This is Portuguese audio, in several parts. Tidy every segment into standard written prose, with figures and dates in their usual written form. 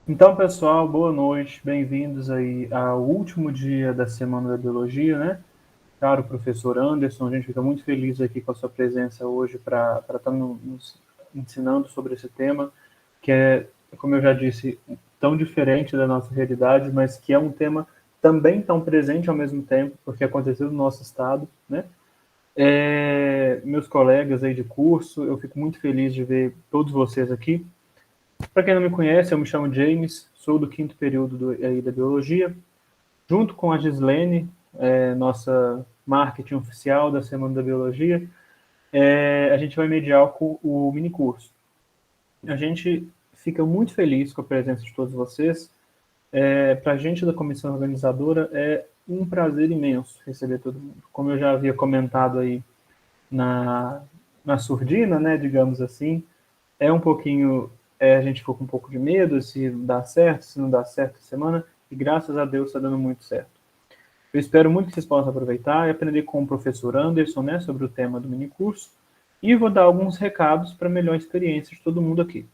Então, pessoal, boa noite, bem-vindos aí ao último dia da Semana da Biologia, né? Caro professor Anderson, a gente fica muito feliz aqui com a sua presença hoje para estar nos ensinando sobre esse tema, que é, como eu já disse, tão diferente da nossa realidade, mas que é um tema também tão presente ao mesmo tempo, porque aconteceu no nosso estado, né? Meus colegas aí de curso, eu fico muito feliz de ver todos vocês aqui. Para quem não me conhece, eu me chamo James, sou do quinto período aí da Biologia, junto com a Gislene, nossa marketing oficial da Semana da Biologia, a gente vai mediar o minicurso. A gente fica muito feliz com a presença de todos vocês. Para a gente da comissão organizadora é um prazer imenso receber todo mundo. Como eu já havia comentado aí na, na surdina, né, digamos assim, é um pouquinho, a gente ficou com um pouco de medo se dá certo, se não dá certo essa semana, e graças a Deus está dando muito certo. Eu espero muito que vocês possam aproveitar e aprender com o professor Anderson, né, sobre o tema do minicurso, e vou dar alguns recados para a melhor experiência de todo mundo aqui.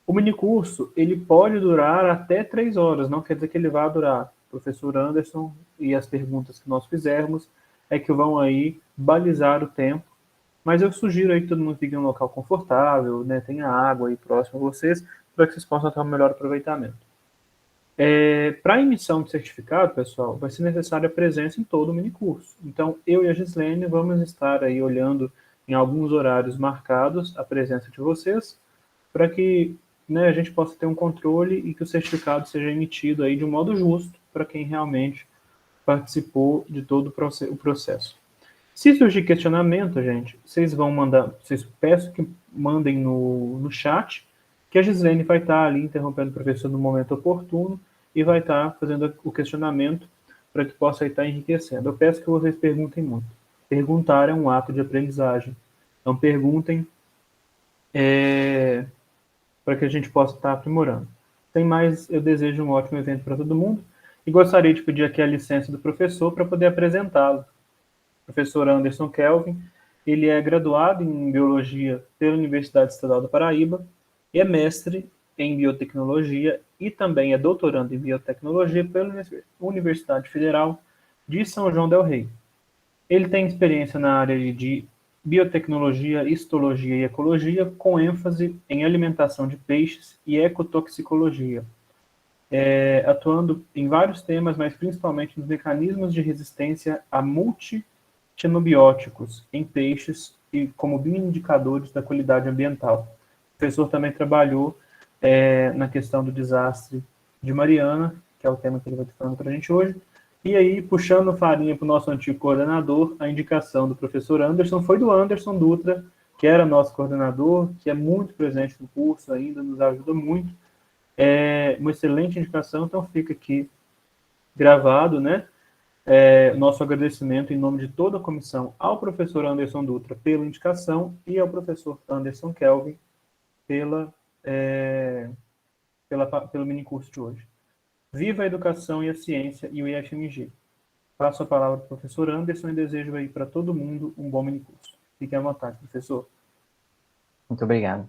O minicurso, ele pode durar até 3 horas, não quer dizer que ele vá durar. O professor Anderson e as perguntas que nós fizermos é que vão aí balizar o tempo, mas eu sugiro aí que todo mundo fique em um local confortável, né? Tenha água aí próximo a vocês, para que vocês possam ter um melhor aproveitamento. Para a emissão de certificado, pessoal, vai ser necessária a presença em todo o minicurso. Então, eu e a Gislene vamos estar aí olhando em alguns horários marcados a presença de vocês, para que, né, a gente possa ter um controle e que o certificado seja emitido aí de um modo justo para quem realmente participou de todo o processo. Se surgir questionamento, gente, vocês vão mandar, vocês peço que mandem no chat, que a Gislene vai estar ali interrompendo o professor no momento oportuno e vai estar fazendo o questionamento para que possa estar enriquecendo. Eu peço que vocês perguntem muito. Perguntar é um ato de aprendizagem. Então perguntem para que a gente possa estar aprimorando. Sem mais, eu desejo um ótimo evento para todo mundo e gostaria de pedir aqui a licença do professor para poder apresentá-lo. Professor Anderson Kelvin. Ele é graduado em Biologia pela Universidade Estadual da Paraíba e é mestre em Biotecnologia e também é doutorando em Biotecnologia pela Universidade Federal de São João del Rei. Ele tem experiência na área de biotecnologia, histologia e ecologia, com ênfase em alimentação de peixes e ecotoxicologia, atuando em vários temas, mas principalmente nos mecanismos de resistência a multitenobióticos em peixes e como bioindicadores da qualidade ambiental. O professor também trabalhou na questão do desastre de Mariana, que é o tema que ele vai estar falando para a gente hoje. E aí, puxando farinha para o nosso antigo coordenador, a indicação do professor Anderson foi do Anderson Dutra, que era nosso coordenador, que é muito presente no curso ainda, nos ajuda muito. É uma excelente indicação, então fica aqui gravado, né? Nosso agradecimento em nome de toda a comissão ao professor Anderson Dutra pela indicação e ao professor Anderson Kelvin pela, é, pelo minicurso de hoje. Viva a educação e a ciência e o IFMG. Passo a palavra para o professor Anderson e desejo aí para todo mundo um bom minicurso. Fique à vontade, professor. Muito obrigado.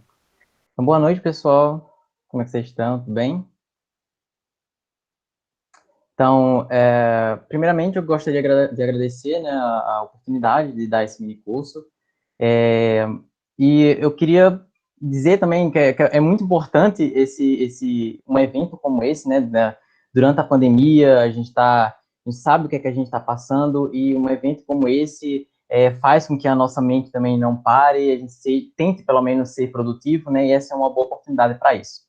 Então, boa noite, pessoal. Como é que vocês estão? Tudo bem? Então, primeiramente, eu gostaria de agradecer, né, a oportunidade de dar esse mini curso. É, e eu queria dizer também que é muito importante um evento como esse, né? Durante a pandemia, a gente sabe o que é que a gente está passando e um evento como esse faz com que a nossa mente também não pare, a gente tente pelo menos ser produtivo, né? E essa é uma boa oportunidade para isso.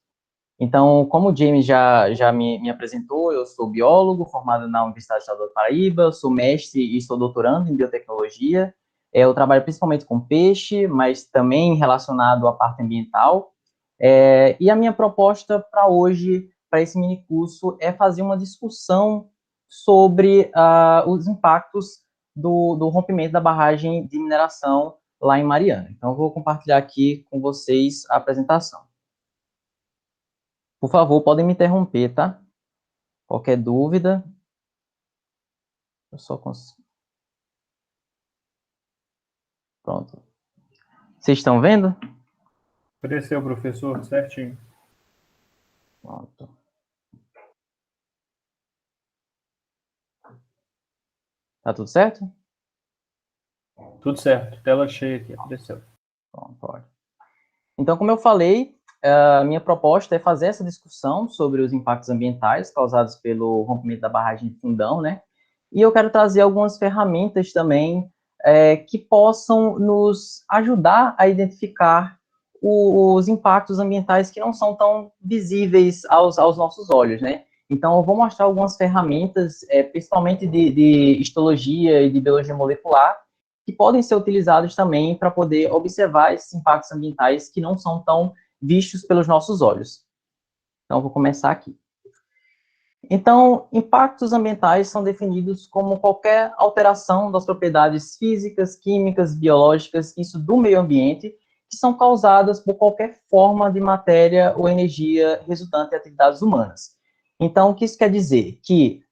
Então, como o James já me apresentou, eu sou biólogo formado na Universidade Estadual da Paraíba, sou mestre e estou doutorando em biotecnologia. Eu trabalho principalmente com peixe, mas também relacionado à parte ambiental. E a minha proposta para hoje, para esse mini curso, é fazer uma discussão sobre os impactos do rompimento da barragem de mineração lá em Mariana. Então, eu vou compartilhar aqui com vocês a apresentação. Por favor, podem me interromper, tá? Qualquer dúvida, eu só consigo. Pronto. Vocês estão vendo? Apareceu, professor, certinho. Pronto. Tá tudo certo? Tudo certo, tela cheia aqui, apareceu. Pronto. Então, como eu falei, a minha proposta é fazer essa discussão sobre os impactos ambientais causados pelo rompimento da barragem de Fundão, né? E eu quero trazer algumas ferramentas também que possam nos ajudar a identificar os impactos ambientais que não são tão visíveis aos nossos olhos, né? Então, eu vou mostrar algumas ferramentas, principalmente de histologia e de biologia molecular, que podem ser utilizados também para poder observar esses impactos ambientais que não são tão vistos pelos nossos olhos. Então, vou começar aqui. Então, impactos ambientais são definidos como qualquer alteração das propriedades físicas, químicas, biológicas, isso do meio ambiente, que são causadas por qualquer forma de matéria ou energia resultante de atividades humanas. Então, o que isso quer dizer? Que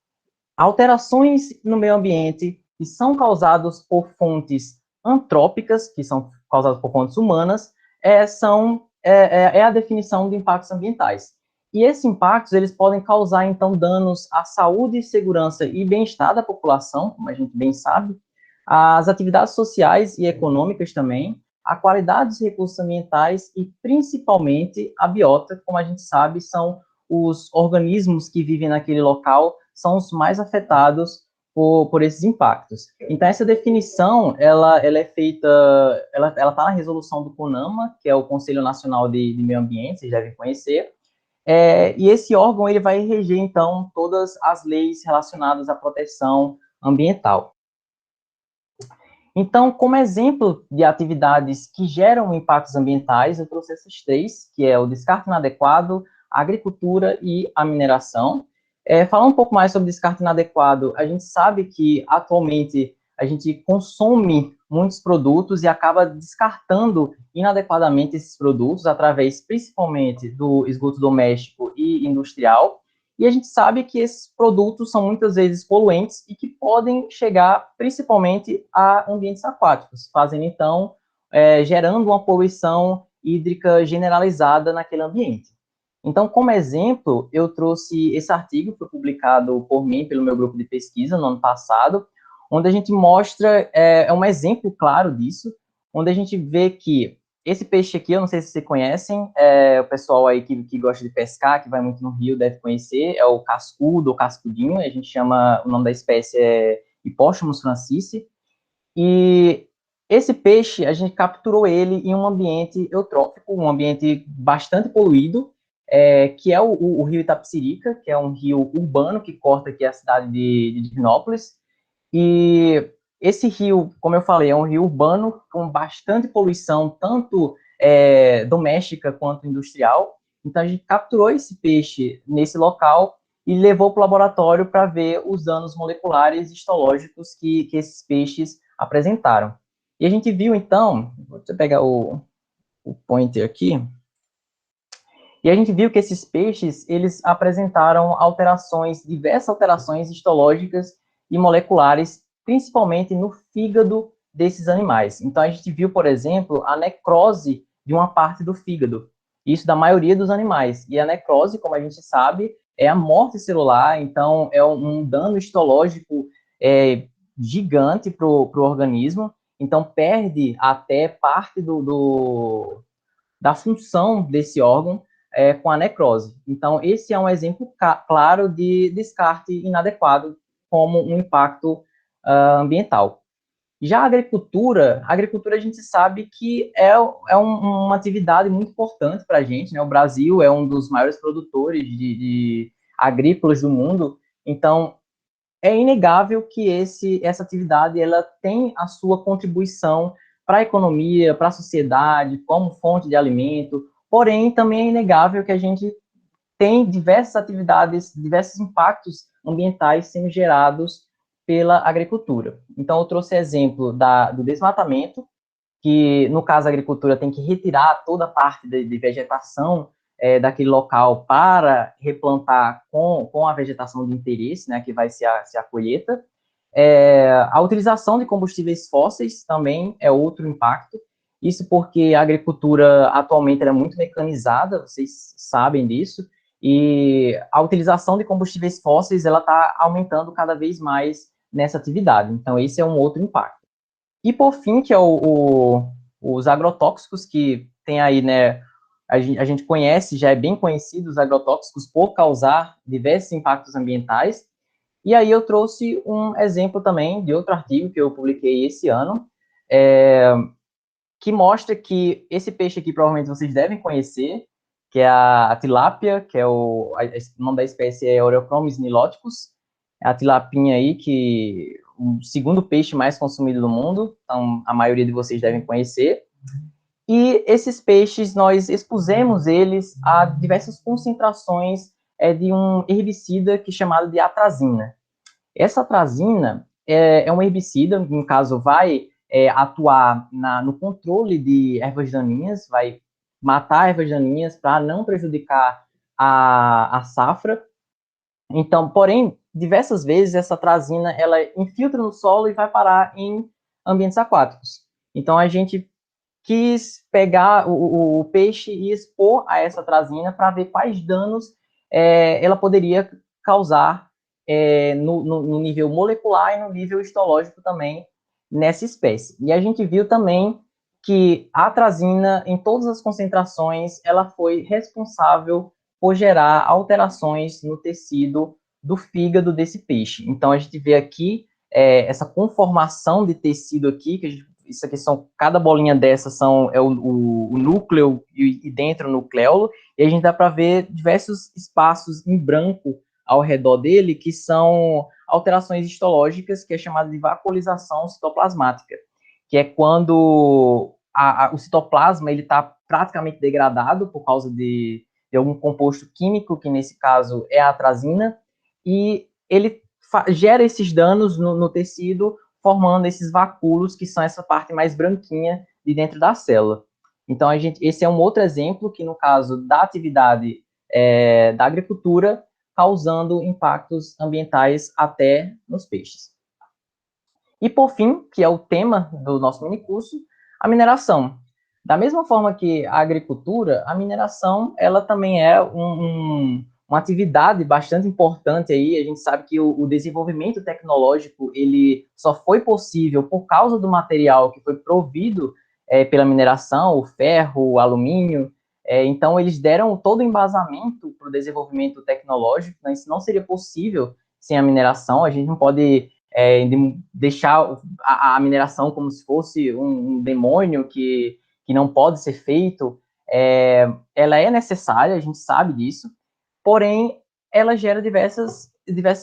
alterações no meio ambiente que são causadas por fontes antrópicas, que são causadas por fontes humanas, é a definição de impactos ambientais. E esses impactos, eles podem causar, então, danos à saúde, segurança e bem-estar da população, como a gente bem sabe, às atividades sociais e econômicas também, a qualidade dos recursos ambientais e, principalmente, a biota, como a gente sabe, são os organismos que vivem naquele local, são os mais afetados por esses impactos. Então, essa definição, ela é feita, ela está na resolução do CONAMA, que é o Conselho Nacional de Meio Ambiente, vocês devem conhecer, e esse órgão, ele vai reger, então, todas as leis relacionadas à proteção ambiental. Então, como exemplo de atividades que geram impactos ambientais, eu trouxe essas três, que é o descarte inadequado, a agricultura e a mineração. Falar um pouco mais sobre descarte inadequado, a gente sabe que, atualmente, a gente consome muitos produtos e acaba descartando inadequadamente esses produtos, através, principalmente, do esgoto doméstico e industrial, e a gente sabe que esses produtos são muitas vezes poluentes e que podem chegar principalmente a ambientes aquáticos, fazendo então, gerando uma poluição hídrica generalizada naquele ambiente. Então, como exemplo, eu trouxe esse artigo que foi publicado por mim, pelo meu grupo de pesquisa, no ano passado, onde a gente mostra, um exemplo claro disso, onde a gente vê que esse peixe aqui, eu não sei se vocês conhecem, o pessoal aí que gosta de pescar, que vai muito no rio, deve conhecer, é o cascudo ou cascudinho, a gente chama, o nome da espécie é Hippostomus francice, e esse peixe, a gente capturou ele em um ambiente eutrófico, um ambiente bastante poluído, que é o rio Itapecerica, que é um rio urbano que corta aqui a cidade de Divinópolis, e esse rio, como eu falei, é um rio urbano com bastante poluição, tanto doméstica quanto industrial. Então, a gente capturou esse peixe nesse local e levou para o laboratório para ver os danos moleculares e histológicos que esses peixes apresentaram. E a gente viu, então, vou pegar o pointer aqui, e a gente viu que esses peixes, eles apresentaram alterações, diversas alterações histológicas e moleculares, principalmente no fígado desses animais. Então, a gente viu, por exemplo, a necrose de uma parte do fígado, isso da maioria dos animais. E a necrose, como a gente sabe, é a morte celular, então é um dano histológico gigante para o organismo, então perde até parte da função desse órgão com a necrose. Então, esse é um exemplo claro de descarte inadequado como um impacto ambiental. Já a agricultura a gente sabe que uma atividade muito importante para a gente, né? O Brasil é um dos maiores produtores de agrícolas do mundo, então é inegável que essa atividade ela tem a sua contribuição para a economia, para a sociedade, como fonte de alimento, porém também é inegável que a gente tem diversas atividades, diversos impactos ambientais sendo gerados pela agricultura. Então, eu trouxe exemplo do desmatamento, que no caso a agricultura tem que retirar toda a parte de vegetação daquele local para replantar com a vegetação de interesse, né, que vai ser a colheita. A utilização de combustíveis fósseis também é outro impacto, isso porque a agricultura atualmente é muito mecanizada, vocês sabem disso, e a utilização de combustíveis fósseis ela está aumentando cada vez mais nessa atividade. Então, esse é um outro impacto. E, por fim, que é os agrotóxicos, que tem aí, né, a gente conhece, já é bem conhecido os agrotóxicos por causar diversos impactos ambientais. E aí eu trouxe um exemplo também de outro artigo que eu publiquei esse ano, que mostra que esse peixe aqui provavelmente vocês devem conhecer, que é a tilápia, que é o nome da espécie é Oreochromis niloticus, é a tilapinha aí que o segundo peixe mais consumido do mundo, então a maioria de vocês devem conhecer. E esses peixes, nós expusemos eles a diversas concentrações de um herbicida que é chamado de atrazina. Essa atrazina é um herbicida, no caso, vai atuar no controle de ervas daninhas, vai matar ervas daninhas para não prejudicar a safra. Então, porém, diversas vezes essa atrazina ela infiltra no solo e vai parar em ambientes aquáticos. Então, a gente quis pegar o peixe e expor a essa atrazina para ver quais danos ela poderia causar no nível molecular e no nível histológico também nessa espécie. E a gente viu também que a atrazina, em todas as concentrações, ela foi responsável por gerar alterações no tecido do fígado desse peixe. Então, a gente vê aqui essa conformação de tecido aqui, que isso aqui cada bolinha dessa é o núcleo e dentro o nucleolo, e a gente dá para ver diversos espaços em branco ao redor dele, que são alterações histológicas, que é chamada de vacuolização citoplasmática, que é quando o citoplasma ele está praticamente degradado por causa de algum composto químico, que nesse caso é a atrazina, e ele gera esses danos no tecido, formando esses vacúolos, que são essa parte mais branquinha de dentro da célula. Então, esse é um outro exemplo que, no caso da atividade da agricultura, causando impactos ambientais até nos peixes. E, por fim, que é o tema do nosso minicurso, a mineração. Da mesma forma que a agricultura, a mineração ela também é uma atividade bastante importante aí. A gente sabe que o desenvolvimento tecnológico ele só foi possível por causa do material que foi provido pela mineração, o ferro, o alumínio. Então, eles deram todo o embasamento para o desenvolvimento tecnológico, né? Isso não seria possível sem a mineração. A gente não pode deixar a mineração como se fosse um demônio que não pode ser feito. Ela é necessária, a gente sabe disso, porém, ela gera diversos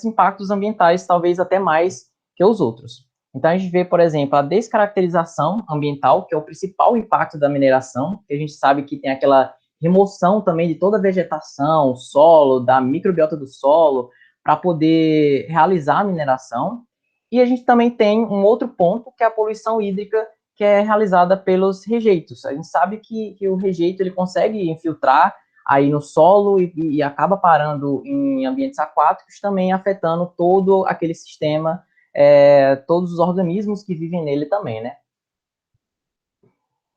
impactos ambientais, talvez até mais que os outros. Então, a gente vê, por exemplo, a descaracterização ambiental, que é o principal impacto da mineração, que a gente sabe que tem aquela remoção também de toda a vegetação, solo, da microbiota do solo, para poder realizar a mineração. E a gente também tem um outro ponto, que é a poluição hídrica, que é realizada pelos rejeitos. A gente sabe que o rejeito ele consegue infiltrar aí no solo e acaba parando em ambientes aquáticos, também afetando todo aquele sistema, todos os organismos que vivem nele também, né?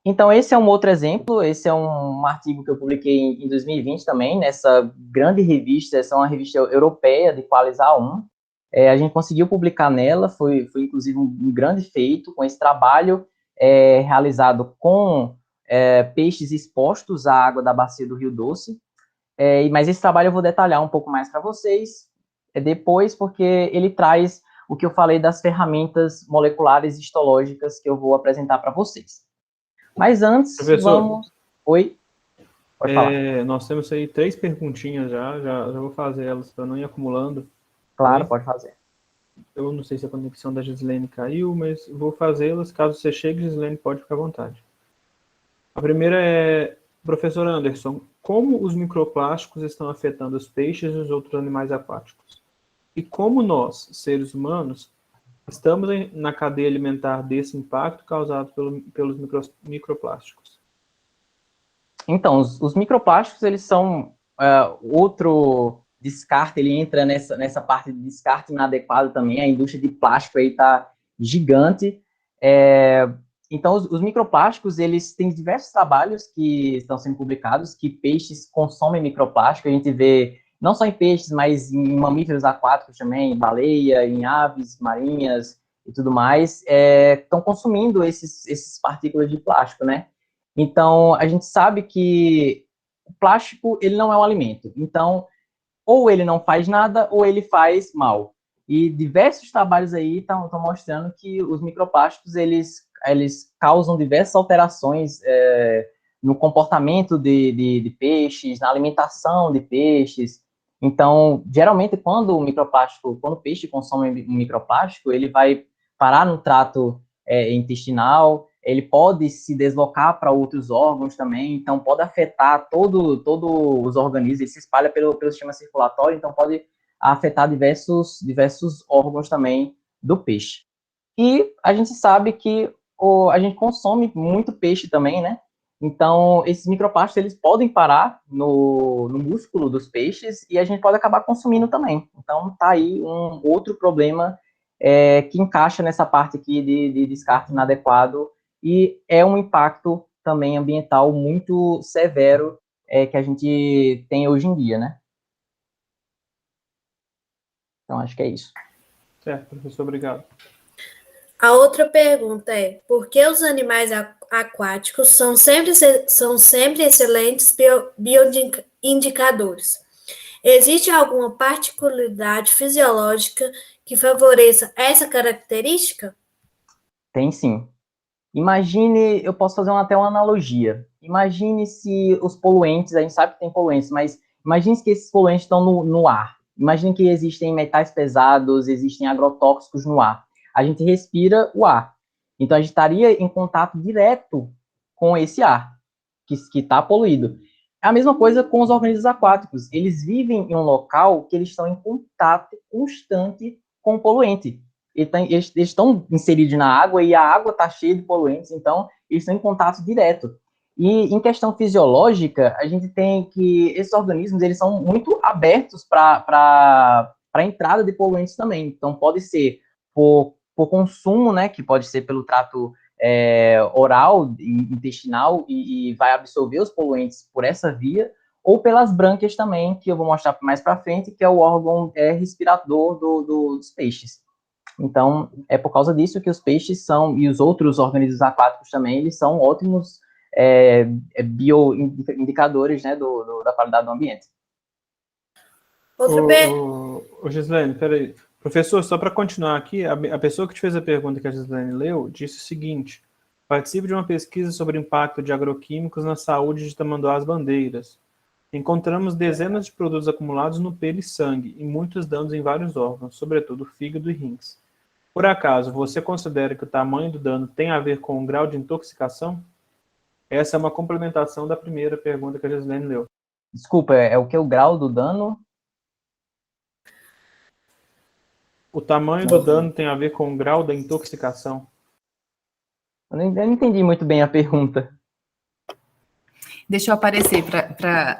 Então, esse é um outro exemplo, esse é um artigo que eu publiquei em 2020 também, nessa grande revista, essa é uma revista europeia de Qualis A1. A gente conseguiu publicar nela, foi inclusive um grande feito com esse trabalho realizado com peixes expostos à água da bacia do Rio Doce. Mas esse trabalho eu vou detalhar um pouco mais para vocês depois, porque ele traz o que eu falei das ferramentas moleculares histológicas que eu vou apresentar para vocês. Mas antes, Professor, vamos... Oi? Pode falar. Nós temos aí 3 perguntinhas já vou fazer elas para não ir acumulando. Claro, Bem? pode fazer. Eu não sei se a conexão da Gislene caiu, mas vou fazê-las. Caso você chegue, Gislene, pode ficar à vontade. A primeira é, professor Anderson, como os microplásticos estão afetando os peixes e os outros animais aquáticos? E como nós, seres humanos, estamos na cadeia alimentar desse impacto causado pelos microplásticos? Então, os microplásticos, eles são outro descarte, ele entra nessa parte de descarte inadequado também, a indústria de plástico aí está gigante. Então, os microplásticos, eles têm diversos trabalhos que estão sendo publicados, que peixes consomem microplástico, a gente vê não só em peixes, mas em mamíferos aquáticos também, em baleia, em aves marinhas e tudo mais, estão consumindo esses partículas de plástico, né? Então, a gente sabe que o plástico, ele não é um alimento. Então, ou ele não faz nada, ou ele faz mal. E diversos trabalhos aí estão mostrando que os microplásticos, eles causam diversas alterações no comportamento de peixes, na alimentação de peixes. Então, geralmente, quando o peixe consome um microplástico, ele vai parar no trato intestinal, ele pode se deslocar para outros órgãos também, então pode afetar todo os organismos, ele se espalha pelo sistema circulatório, então pode afetar diversos órgãos também do peixe. E a gente sabe que a gente consome muito peixe também, né? Então, esses microplásticos, eles podem parar no músculo dos peixes e a gente pode acabar consumindo também. Então, tá aí um outro problema que encaixa nessa parte aqui de descarte inadequado e é um impacto também ambiental muito severo que a gente tem hoje em dia, né? Então, acho que é isso. Certo, professor, obrigado. A outra pergunta é: por que os animais aquáticos são sempre excelentes bioindicadores? Existe alguma particularidade fisiológica que favoreça essa característica? Tem sim. Imagine, eu posso fazer até uma analogia. Imagine se os poluentes, a gente sabe que tem poluentes, mas imagine que esses poluentes estão no ar. Imagine que existem metais pesados, existem agrotóxicos no ar. A gente respira o ar. Então, a gente estaria em contato direto com esse ar que está poluído. É a mesma coisa com os organismos aquáticos. Eles vivem em um local que eles estão em contato constante com o poluente. Eles estão inseridos na água e a água está cheia de poluentes, então eles estão em contato direto. E em questão fisiológica, a gente tem que esses organismos eles são muito abertos para a entrada de poluentes também. Então pode ser por consumo, né, que pode ser pelo trato oral, intestinal, e vai absorver os poluentes por essa via, ou pelas brânquias também, que eu vou mostrar mais para frente, que é o órgão respirador dos peixes. Então, é por causa disso que os peixes são, e os outros organismos aquáticos também, eles são ótimos bioindicadores, né, da qualidade do ambiente. Ô, Gislene, peraí. Professor, só para continuar aqui, a pessoa que te fez a pergunta que a Gislene leu disse o seguinte: participe de uma pesquisa sobre o impacto de agroquímicos na saúde de Tamanduás Bandeiras. Encontramos dezenas de produtos acumulados no pelo e sangue, e muitos danos em vários órgãos, sobretudo fígado e rins. Por acaso, você considera que o tamanho do dano tem a ver com o grau de intoxicação? Essa é uma complementação da primeira pergunta que a Gislene leu. Desculpa, é o que? O grau do dano? O tamanho do dano tem a ver com o grau da intoxicação? Eu não entendi muito bem a pergunta. Deixa eu aparecer para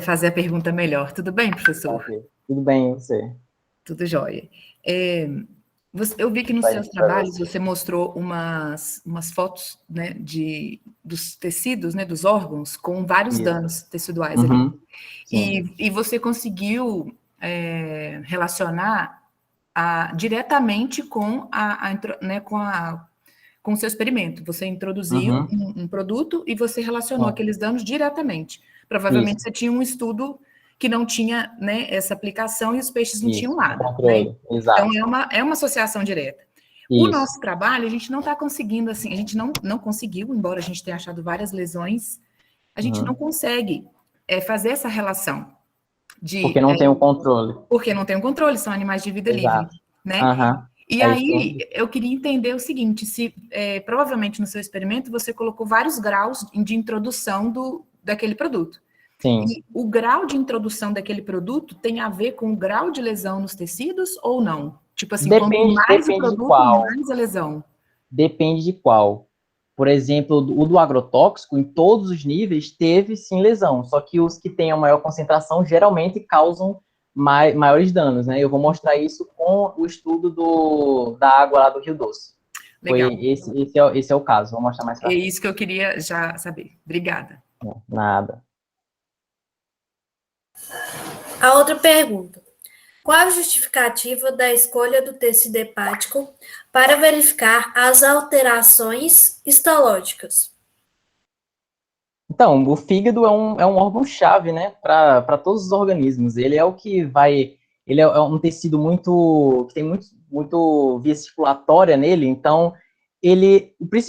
fazer a pergunta melhor. Tudo bem, professor? Okay. Tudo bem, você? Tudo jóia. Eu vi que nos seus trabalhos você mostrou umas fotos, né, dos tecidos, né, dos órgãos, com vários danos teciduais ali. E você conseguiu relacionar diretamente com com o seu experimento. Você introduziu um produto e você relacionou aqueles danos diretamente. Provavelmente você tinha um estudo que não tinha, né, essa aplicação e os peixes não tinham nada. Né? Então, é uma associação direta. O nosso trabalho, a gente não está conseguindo, assim, a gente não conseguiu, embora a gente tenha achado várias lesões, a gente não consegue fazer essa relação. Porque não tem o controle. Porque não tem o controle, são animais de vida livre. Né? E aí, eu queria entender o seguinte, se provavelmente no seu experimento você colocou vários graus de introdução daquele produto. Sim. E o grau de introdução daquele produto tem a ver com o grau de lesão nos tecidos ou não? Tipo assim, quanto mais o produto, mais a lesão. Depende de qual. Por exemplo, o do agrotóxico, em todos os níveis, teve sim lesão. Só que os que têm a maior concentração geralmente causam maiores danos, né? Eu vou mostrar isso com o estudo da água lá do Rio Doce. Legal. Esse é o caso. Vou mostrar mais pra frente. É isso que eu queria já saber. Obrigada. Nada. A outra pergunta. Qual a justificativa da escolha do tecido hepático para verificar as alterações histológicas? Então, o fígado é um órgão-chave, né, para todos os organismos. Ele é o que vai. Ele é um tecido que tem muito via circulatória nele, então,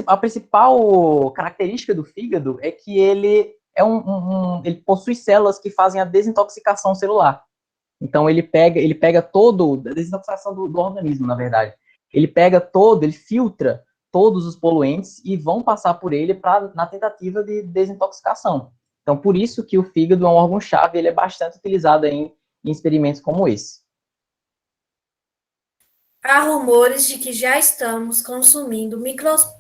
a principal característica do fígado é que ele possui células que fazem a desintoxicação celular. Então, ele pega todo, a desintoxicação do organismo, na verdade. Ele filtra todos os poluentes e vão passar por ele na tentativa de desintoxicação. Então, por isso que o fígado é um órgão-chave, ele é bastante utilizado em experimentos como esse. Há rumores de que já estamos consumindo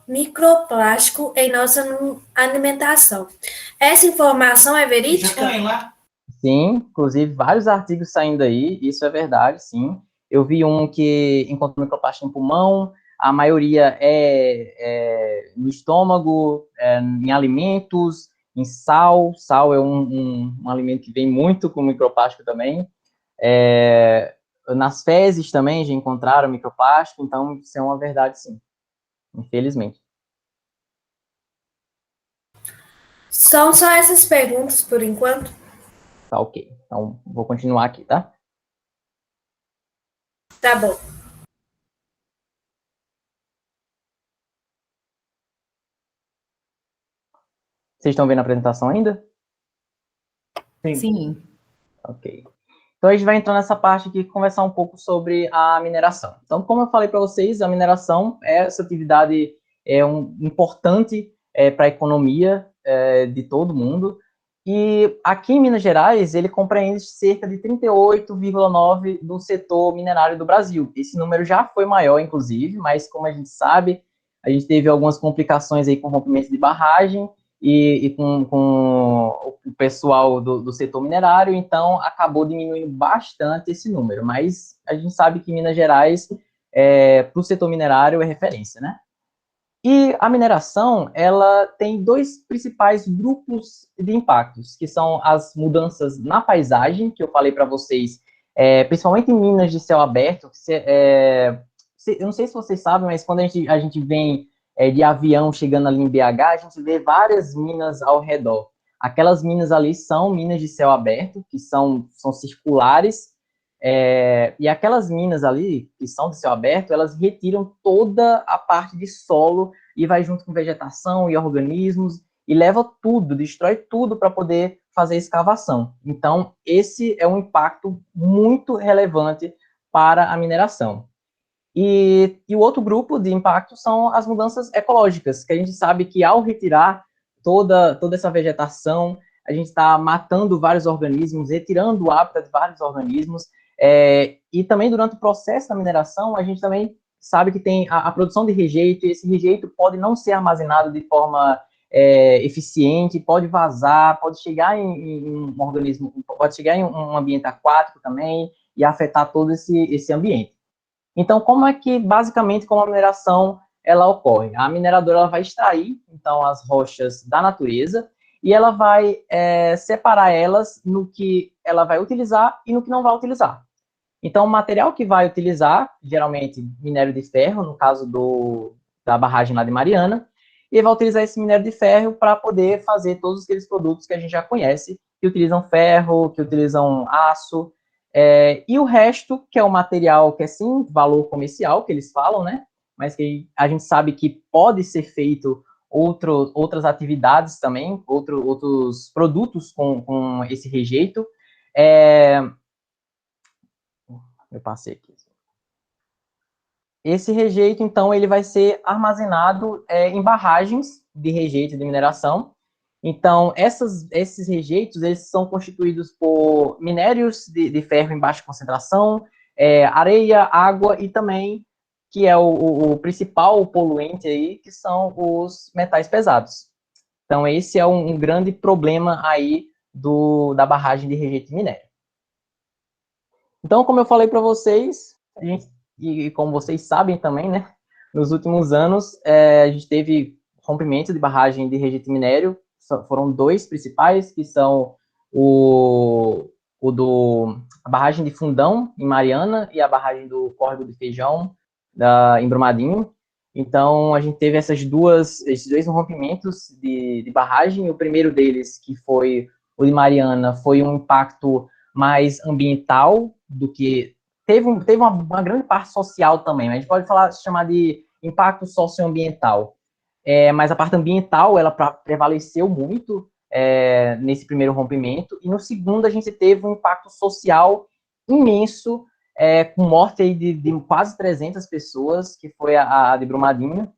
microplástico em nossa alimentação. Essa informação é verídica? Sim, inclusive vários artigos saindo aí, isso é verdade, sim. Eu vi um que encontrou microplástico no pulmão, a maioria é no estômago, em alimentos, em sal. Sal é um alimento que vem muito com microplástico também. Nas fezes também já encontraram microplástico, então isso é uma verdade, sim, infelizmente. São só essas perguntas por enquanto? Tá ok. Então, vou continuar aqui, tá? Tá bom. Vocês estão vendo a apresentação ainda? Sim. Ok. Então, a gente vai entrar nessa parte aqui, conversar um pouco sobre a mineração. Então, como eu falei para vocês, a mineração é essa atividade importante para a economia de todo mundo. E aqui em Minas Gerais, ele compreende cerca de 38,9% do setor minerário do Brasil. Esse número já foi maior, inclusive, mas como a gente sabe, a gente teve algumas complicações aí com rompimento de barragem e com o pessoal do setor minerário, então acabou diminuindo bastante esse número. Mas a gente sabe que Minas Gerais, para o setor minerário, é referência, né? E a mineração, ela tem dois principais grupos de impactos, que são as mudanças na paisagem, que eu falei para vocês, principalmente em minas de céu aberto. Eu não sei se vocês sabem, mas quando a gente vem de avião chegando ali em BH, a gente vê várias minas ao redor. Aquelas minas ali são minas de céu aberto, que são circulares, e aquelas minas ali, que são de céu aberto, elas retiram toda a parte de solo e vai junto com vegetação e organismos e leva tudo, destrói tudo para poder fazer escavação. Então, esse é um impacto muito relevante para a mineração. E o outro grupo de impacto são as mudanças ecológicas, que a gente sabe que ao retirar toda essa vegetação, a gente está matando vários organismos, retirando o hábitat de vários organismos, e também durante o processo da mineração, a gente também sabe que tem a produção de rejeito, e esse rejeito pode não ser armazenado de forma eficiente, pode vazar, pode chegar em um organismo, pode chegar em um ambiente aquático também, e afetar todo esse ambiente. Então, como é que, basicamente, como a mineração ela ocorre? A mineradora ela vai extrair, então, as rochas da natureza e ela vai separar elas no que ela vai utilizar e no que não vai utilizar. Então, o material que vai utilizar, geralmente, minério de ferro, no caso da barragem lá de Mariana, e vai utilizar esse minério de ferro para poder fazer todos aqueles produtos que a gente já conhece, que utilizam ferro, que utilizam aço, e o resto, que é o material que é sim valor comercial, que eles falam, né? Mas que a gente sabe que pode ser feito outras atividades também, outros produtos com esse rejeito. Eu passei aqui. Esse rejeito, então, ele vai ser armazenado em barragens de rejeito de mineração. Então, esses rejeitos, eles são constituídos por minérios de ferro em baixa concentração, areia, água e também, que é o principal poluente aí, que são os metais pesados. Então, esse é um grande problema aí da barragem de rejeito de minério. Então, como eu falei para vocês, e como vocês sabem também, né, nos últimos anos, a gente teve rompimento de barragem de rejeito de minério. Foram dois principais, que são o a barragem de Fundão, em Mariana, e a barragem do Córrego do Feijão, em Brumadinho. Então, a gente teve esses dois rompimentos de barragem. O primeiro deles, que foi o de Mariana, foi um impacto mais ambiental do que... Teve uma grande parte social também. A gente pode chamar de impacto socioambiental. Mas a parte ambiental, ela prevaleceu muito nesse primeiro rompimento. E no segundo, a gente teve um impacto social imenso, com morte aí de quase 300 pessoas, que foi a de Brumadinho.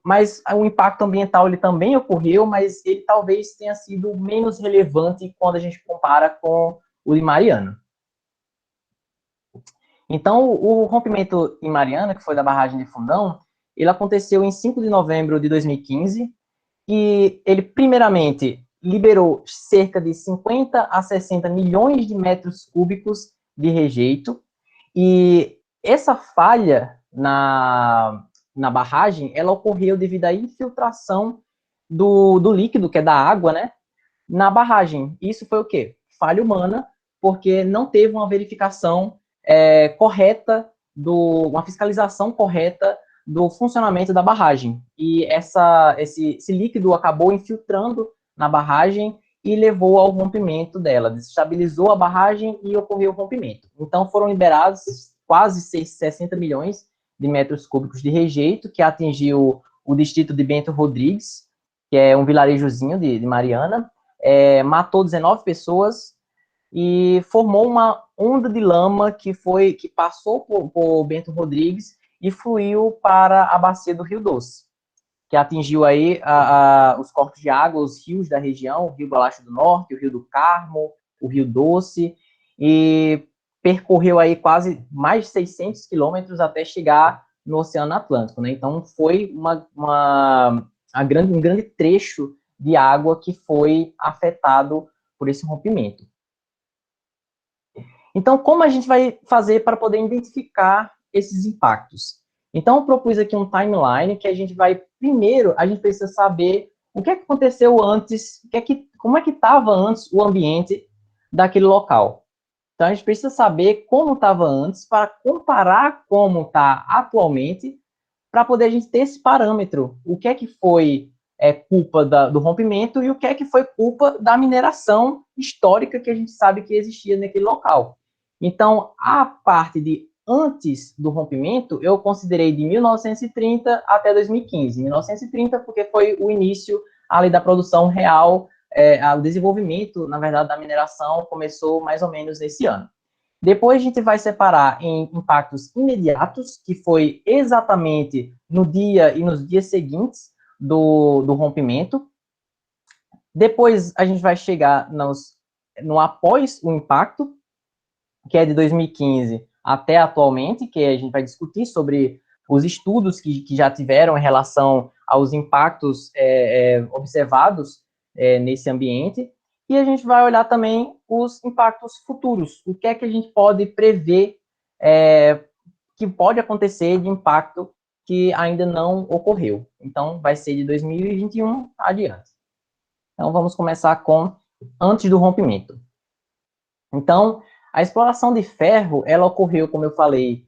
Mas o impacto ambiental ele também ocorreu, mas ele talvez tenha sido menos relevante quando a gente compara com o de Mariana. Então, o rompimento em Mariana, que foi da barragem de Fundão, ele aconteceu em 5 de novembro de 2015, e ele, primeiramente, liberou cerca de 50 a 60 milhões de metros cúbicos de rejeito, e essa falha na barragem, ela ocorreu devido à infiltração do líquido, que é da água, né, na barragem. Isso foi o quê? Falha humana, porque não teve uma verificação correta, uma fiscalização correta do funcionamento da barragem. E esse líquido acabou infiltrando na barragem e levou ao rompimento dela, desestabilizou a barragem e ocorreu o rompimento. Então, foram liberados quase 60 milhões de metros cúbicos de rejeito, que atingiu o distrito de Bento Rodrigues, que é um vilarejozinho de Mariana, matou 19 pessoas e formou uma onda de lama que passou por Bento Rodrigues e fluiu para a bacia do Rio Doce, que atingiu aí os corpos de água, os rios da região, o Rio Balacho do Norte, o Rio do Carmo, o Rio Doce, e percorreu aí quase mais de 600 quilômetros até chegar no Oceano Atlântico, né? Então, foi um grande trecho de água que foi afetado por esse rompimento. Então, como a gente vai fazer para poder identificar esses impactos? Então, eu propus aqui um timeline que a gente precisa saber o que aconteceu antes, como é que estava antes o ambiente daquele local. Então, a gente precisa saber como estava antes para comparar como está atualmente, para poder a gente ter esse parâmetro. O que é que foi culpa do rompimento e o que é que foi culpa da mineração histórica que a gente sabe que existia naquele local. Então, a parte de antes do rompimento, eu considerei de 1930 até 2015. 1930 porque foi o início ali da produção real, o desenvolvimento, na verdade, da mineração começou mais ou menos nesse ano. Depois a gente vai separar em impactos imediatos, que foi exatamente no dia e nos dias seguintes do rompimento. Depois a gente vai chegar no após o impacto, que é de 2015 até atualmente, que a gente vai discutir sobre os estudos que já tiveram em relação aos impactos observados nesse ambiente, e a gente vai olhar também os impactos futuros, o que é que a gente pode prever que pode acontecer de impacto que ainda não ocorreu. Então, vai ser de 2021 adiante. Então, vamos começar com antes do rompimento. Então, a exploração de ferro, ela ocorreu, como eu falei,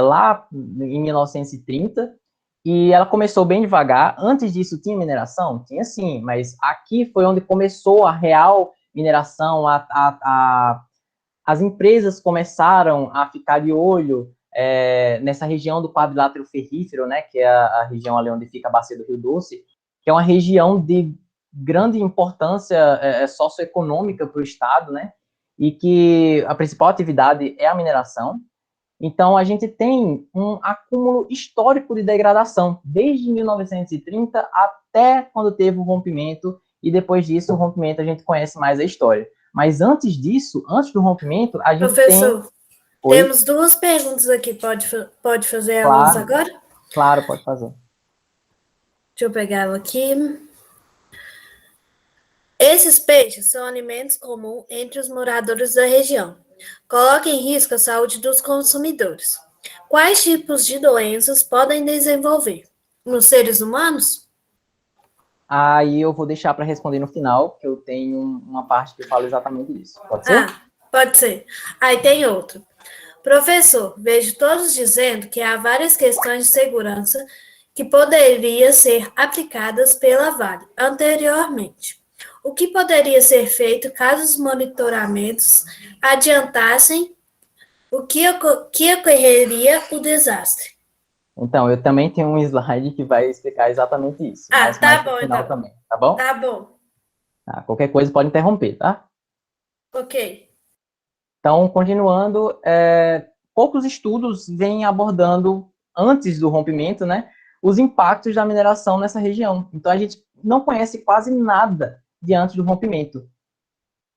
lá em 1930, e ela começou bem devagar. Antes disso, tinha mineração? Tinha sim, mas aqui foi onde começou a real mineração, as empresas começaram a ficar de olho nessa região do quadrilátero ferrífero, né, que é a região ali onde fica a bacia do Rio Doce, que é uma região de grande importância socioeconômica para o estado, né, e que a principal atividade é a mineração. Então, a gente tem um acúmulo histórico de degradação, desde 1930 até quando teve o rompimento, e depois disso, o rompimento, a gente conhece mais a história. Mas antes disso, antes do rompimento, a gente Professor, temos duas perguntas aqui, pode fazer elas agora? Claro, pode fazer. Deixa eu pegar ela aqui. Esses peixes são alimentos comuns entre os moradores da região. Coloca em risco a saúde dos consumidores. Quais tipos de doenças podem desenvolver? Nos seres humanos? Aí eu vou deixar para responder no final, porque eu tenho uma parte que eu falo exatamente isso. Pode ser? Pode ser. Aí tem outro. Professor, vejo todos dizendo que há várias questões de segurança que poderiam ser aplicadas pela Vale anteriormente. O que poderia ser feito caso os monitoramentos adiantassem que ocorreria o desastre? Então, eu também tenho um slide que vai explicar exatamente isso, mas Tá mais no bom, final então. também, tá bom? Tá bom. Tá, qualquer coisa pode interromper, tá? Ok. Então, continuando, poucos estudos vêm abordando, antes do rompimento, né, os impactos da mineração nessa região. Então, a gente não conhece quase nada de antes do rompimento.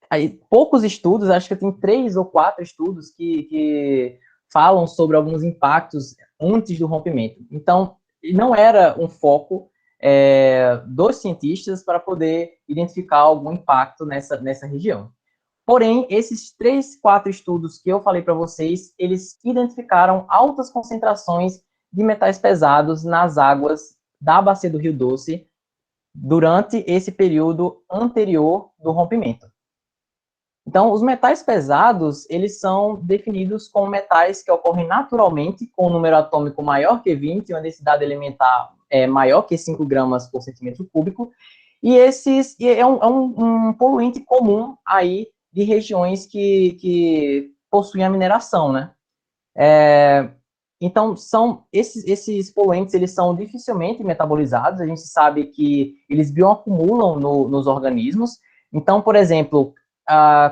Aí, poucos estudos, acho que tem 3 ou 4 estudos que falam sobre alguns impactos antes do rompimento. Então, não era um foco dos cientistas para poder identificar algum impacto nessa região. Porém, esses 3, 4 estudos que eu falei para vocês, eles identificaram altas concentrações de metais pesados nas águas da bacia do Rio Doce durante esse período anterior do rompimento. Então, os metais pesados, eles são definidos como metais que ocorrem naturalmente, com um número atômico maior que 20 e uma densidade elementar maior que 5 gramas por centímetro cúbico, e esses é um poluente comum aí de regiões que possuem a mineração, né? Então, são esses poluentes, eles são dificilmente metabolizados, a gente sabe que eles bioacumulam nos organismos. Então, por exemplo,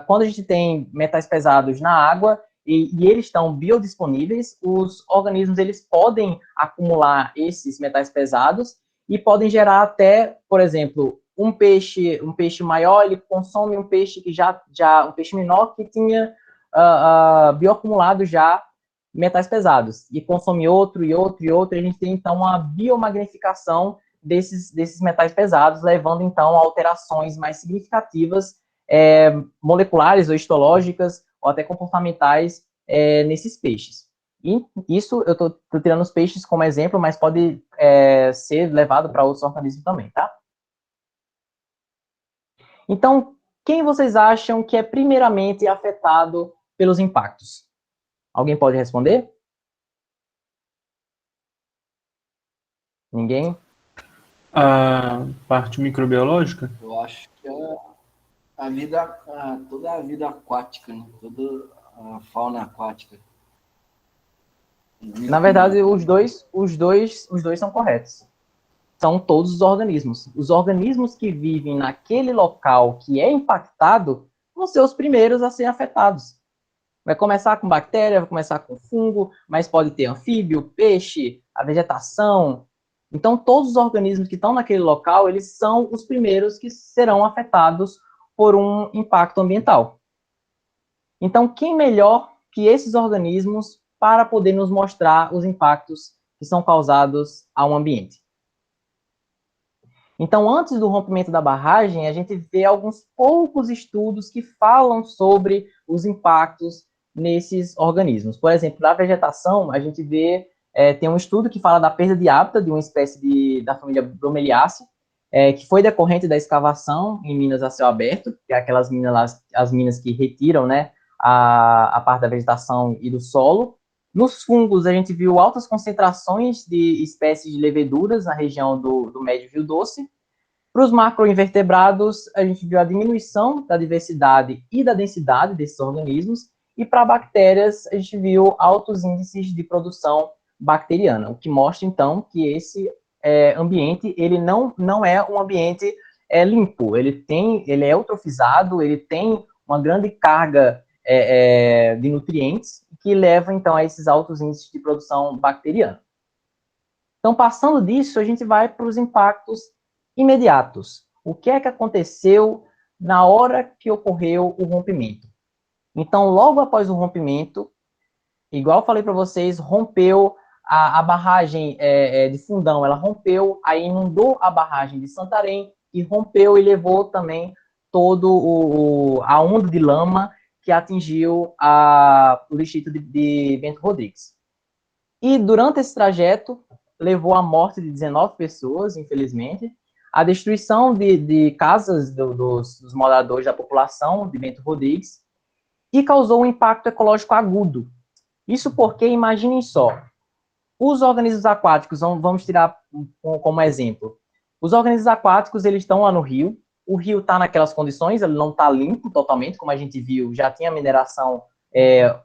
quando a gente tem metais pesados na água e eles estão biodisponíveis, os organismos eles podem acumular esses metais pesados e podem gerar até, por exemplo, um peixe maior, ele consome um peixe que um peixe menor que tinha bioacumulado já metais pesados, e consome outro, e outro, e outro, e a gente tem, então, uma biomagnificação desses metais pesados, levando, então, a alterações mais significativas, moleculares ou histológicas, ou até comportamentais, nesses peixes. E isso, eu estou tirando os peixes como exemplo, mas pode ser levado para outros organismos também, tá? Então, quem vocês acham que é primeiramente afetado pelos impactos? Alguém pode responder? Ninguém? A parte microbiológica? Eu acho que toda a vida aquática, né? Toda a fauna aquática. Na verdade, os dois são corretos. São todos os organismos. Os organismos que vivem naquele local que é impactado vão ser os primeiros a serem afetados. Vai começar com bactéria, vai começar com fungo, mas pode ter anfíbio, peixe, a vegetação. Então, todos os organismos que estão naquele local, eles são os primeiros que serão afetados por um impacto ambiental. Então, quem melhor que esses organismos para poder nos mostrar os impactos que são causados ao ambiente? Então, antes do rompimento da barragem, a gente vê alguns poucos estudos que falam sobre os impactos nesses organismos. Por exemplo, na vegetação, a gente vê, tem um estudo que fala da perda de hábitat de uma espécie da família Bromeliaceae, que foi decorrente da escavação em minas a céu aberto, que é aquelas minas lá, as minas que retiram, né, a parte da vegetação e do solo. Nos fungos, a gente viu altas concentrações de espécies de leveduras na região do Médio Rio Doce. Para os macroinvertebrados, a gente viu a diminuição da diversidade e da densidade desses organismos. E para bactérias, a gente viu altos índices de produção bacteriana, o que mostra, então, que esse ambiente ele não é um ambiente limpo. Ele é eutrofizado, ele tem uma grande carga de nutrientes, que leva, então, a esses altos índices de produção bacteriana. Então, passando disso, a gente vai para os impactos imediatos. O que é que aconteceu na hora que ocorreu o rompimento? Então, logo após o rompimento, igual eu falei para vocês, rompeu a barragem de Fundão, ela rompeu, aí inundou a barragem de Santarém, e rompeu e levou também a onda de lama que atingiu o distrito de Bento Rodrigues. E durante esse trajeto, levou à morte de 19 pessoas, infelizmente, a destruição de casas dos moradores da população de Bento Rodrigues e causou um impacto ecológico agudo. Isso porque, imaginem só, os organismos aquáticos, vamos tirar como exemplo, os organismos aquáticos, eles estão lá no rio, o rio está naquelas condições, ele não está limpo totalmente, como a gente viu, já tinha mineração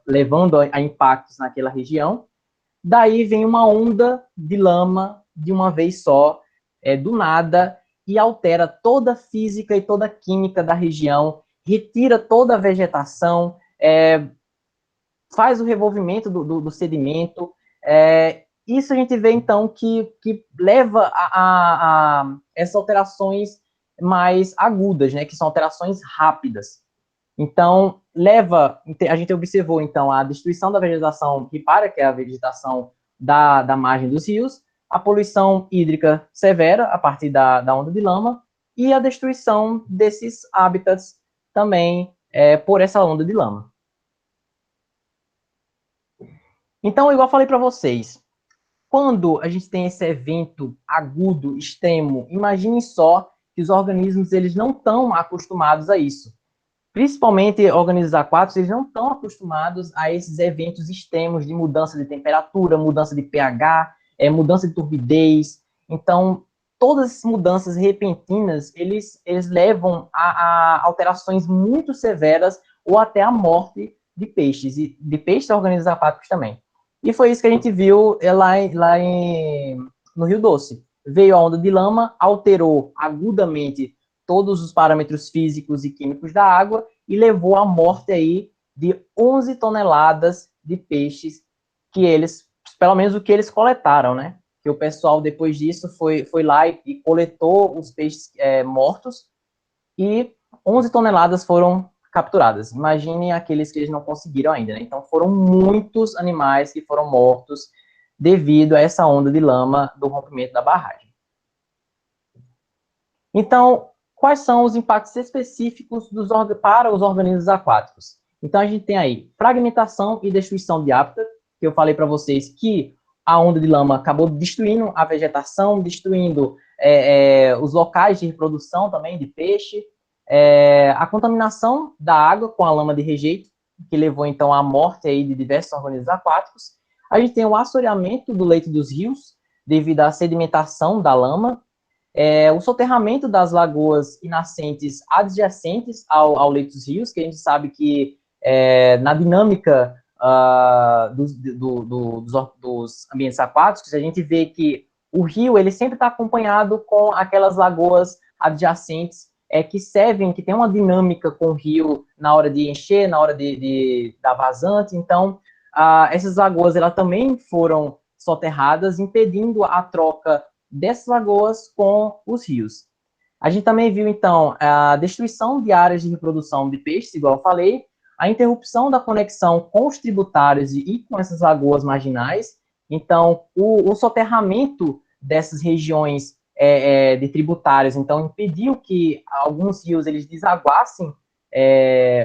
levando a impactos naquela região. Daí vem uma onda de lama de uma vez só, do nada, e altera toda a física e toda a química da região, retira toda a vegetação, faz o revolvimento do sedimento. Isso a gente vê, então, que leva a essas alterações mais agudas, né, que são alterações rápidas. Então, a gente observou, então, a destruição da vegetação ripária, que é a vegetação da margem dos rios, a poluição hídrica severa, a partir da onda de lama, e a destruição desses hábitats também por essa onda de lama. Então, igual eu falei para vocês, quando a gente tem esse evento agudo, extremo, imaginem só que os organismos eles não estão acostumados a isso. Principalmente organismos aquáticos, eles não estão acostumados a esses eventos extremos de mudança de temperatura, mudança de pH, mudança de turbidez. Então, todas essas mudanças repentinas, eles levam a alterações muito severas ou até a morte de peixes, e de peixes e organismos aquáticos também. E foi isso que a gente viu no Rio Doce. Veio a onda de lama, alterou agudamente todos os parâmetros físicos e químicos da água e levou à morte aí de 11 toneladas de peixes que eles, pelo menos o que eles coletaram, né? Que o pessoal, depois disso, foi lá e coletou os peixes mortos e 11 toneladas foram capturadas. Imaginem aqueles que eles não conseguiram ainda, né? Então, foram muitos animais que foram mortos devido a essa onda de lama do rompimento da barragem. Então, quais são os impactos específicos para os organismos aquáticos? Então, a gente tem aí fragmentação e destruição de hábitat, que eu falei para vocês que a onda de lama acabou destruindo a vegetação, destruindo os locais de reprodução também de peixe, a contaminação da água com a lama de rejeito, que levou, então, à morte aí de diversos organismos aquáticos. A gente tem o assoreamento do leito dos rios, devido à sedimentação da lama, o soterramento das lagoas e nascentes adjacentes ao leito dos rios, que a gente sabe que na dinâmica dos ambientes aquáticos, a gente vê que o rio ele sempre está acompanhado com aquelas lagoas adjacentes que servem, que tem uma dinâmica com o rio na hora de encher, na hora da vazante. Então, essas lagoas elas também foram soterradas, impedindo a troca dessas lagoas com os rios. A gente também viu, então, a destruição de áreas de reprodução de peixes, igual eu falei, a interrupção da conexão com os tributários e com essas lagoas marginais. Então, o soterramento dessas regiões de tributários, então, impediu que alguns rios eles desaguassem,